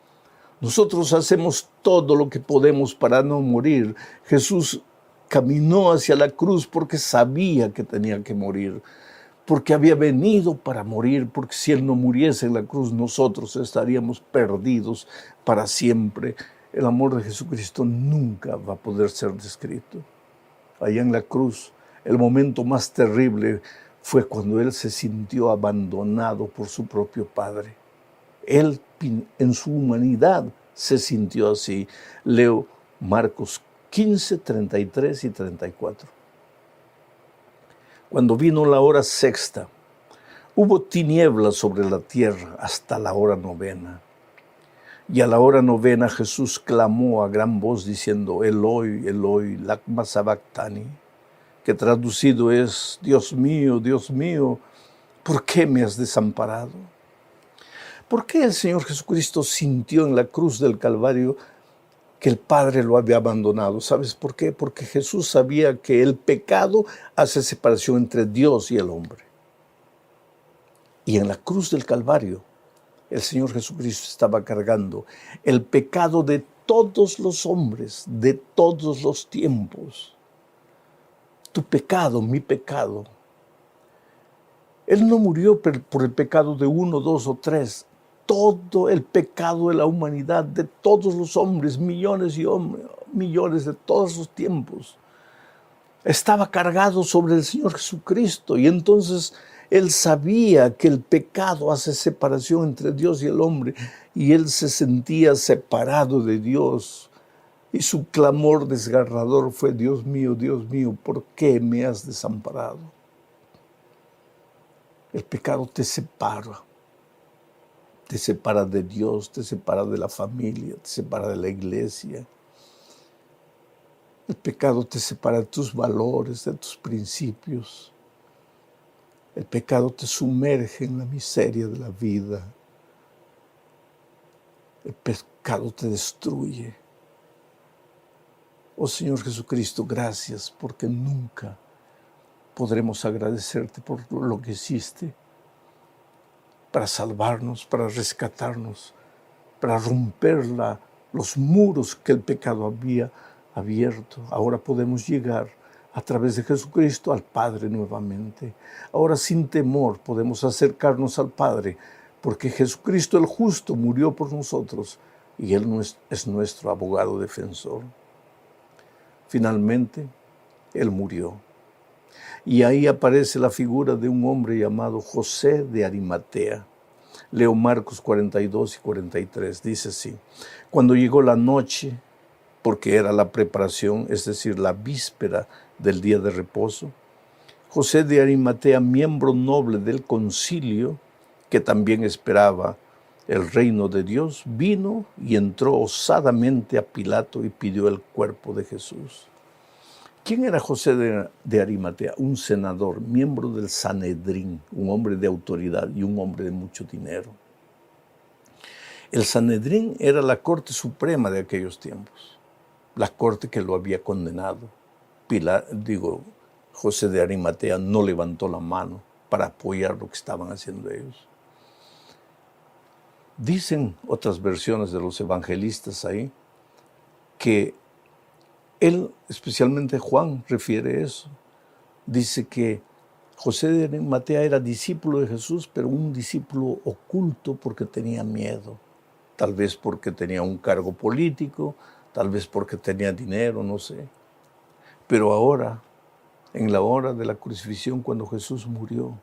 Nosotros hacemos todo lo que podemos para no morir. Jesús caminó hacia la cruz porque sabía que tenía que morir, porque había venido para morir, porque si Él no muriese en la cruz, nosotros estaríamos perdidos para siempre. El amor de Jesucristo nunca va a poder ser descrito. Allá en la cruz, el momento más terrible fue cuando Él se sintió abandonado por su propio Padre. Él, en su humanidad, se sintió así. Leo Marcos 15, 33 y 34. Cuando vino la hora sexta, hubo tinieblas sobre la tierra hasta la hora novena. Y a la hora novena Jesús clamó a gran voz diciendo, Eloi, Eloi, lama sabactani, que traducido es, Dios mío, ¿por qué me has desamparado? ¿Por qué el Señor Jesucristo sintió en la cruz del Calvario que el Padre lo había abandonado? ¿Sabes por qué? Porque Jesús sabía que el pecado hace separación entre Dios y el hombre. Y en la cruz del Calvario, el Señor Jesucristo estaba cargando el pecado de todos los hombres, de todos los tiempos. Tu pecado, mi pecado. Él no murió por el pecado de uno, dos o tres. Todo el pecado de la humanidad, de todos los hombres, millones y millones de todos los tiempos, estaba cargado sobre el Señor Jesucristo. Y entonces Él sabía que el pecado hace separación entre Dios y el hombre, y Él se sentía separado de Dios. Y su clamor desgarrador fue, Dios mío, ¿por qué me has desamparado? El pecado te separa de Dios, te separa de la familia, te separa de la iglesia. El pecado te separa de tus valores, de tus principios. El pecado te sumerge en la miseria de la vida. El pecado te destruye. Oh Señor Jesucristo, gracias porque nunca podremos agradecerte por lo que hiciste para salvarnos, para rescatarnos, para romper los muros que el pecado había abierto. Ahora podemos llegar a través de Jesucristo al Padre nuevamente. Ahora sin temor podemos acercarnos al Padre, porque Jesucristo el justo murió por nosotros y Él es nuestro abogado defensor. Finalmente, Él murió. Y ahí aparece la figura de un hombre llamado José de Arimatea. Leo Marcos 42 y 43, dice así: cuando llegó la noche, porque era la preparación, es decir, la víspera del día de reposo, José de Arimatea, miembro noble del concilio, que también esperaba el reino de Dios, vino y entró osadamente a Pilato y pidió el cuerpo de Jesús. ¿Quién era José de Arimatea? Un senador, miembro del Sanedrín, un hombre de autoridad y un hombre de mucho dinero. El Sanedrín era la corte suprema de aquellos tiempos, la corte que lo había condenado. José de Arimatea no levantó la mano para apoyar lo que estaban haciendo ellos. Dicen otras versiones de los evangelistas ahí que él, especialmente Juan, refiere eso. Dice que José de Arimatea era discípulo de Jesús, pero un discípulo oculto porque tenía miedo. Tal vez porque tenía un cargo político, tal vez porque tenía dinero, no sé. Pero ahora, en la hora de la crucifixión, cuando Jesús murió,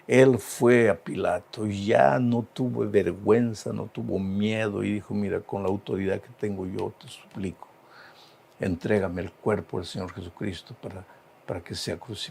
Él fue a Pilato y ya no tuvo vergüenza, no tuvo miedo y dijo, mira, con la autoridad que tengo yo te suplico, entrégame el cuerpo del Señor Jesucristo para que sea crucificado.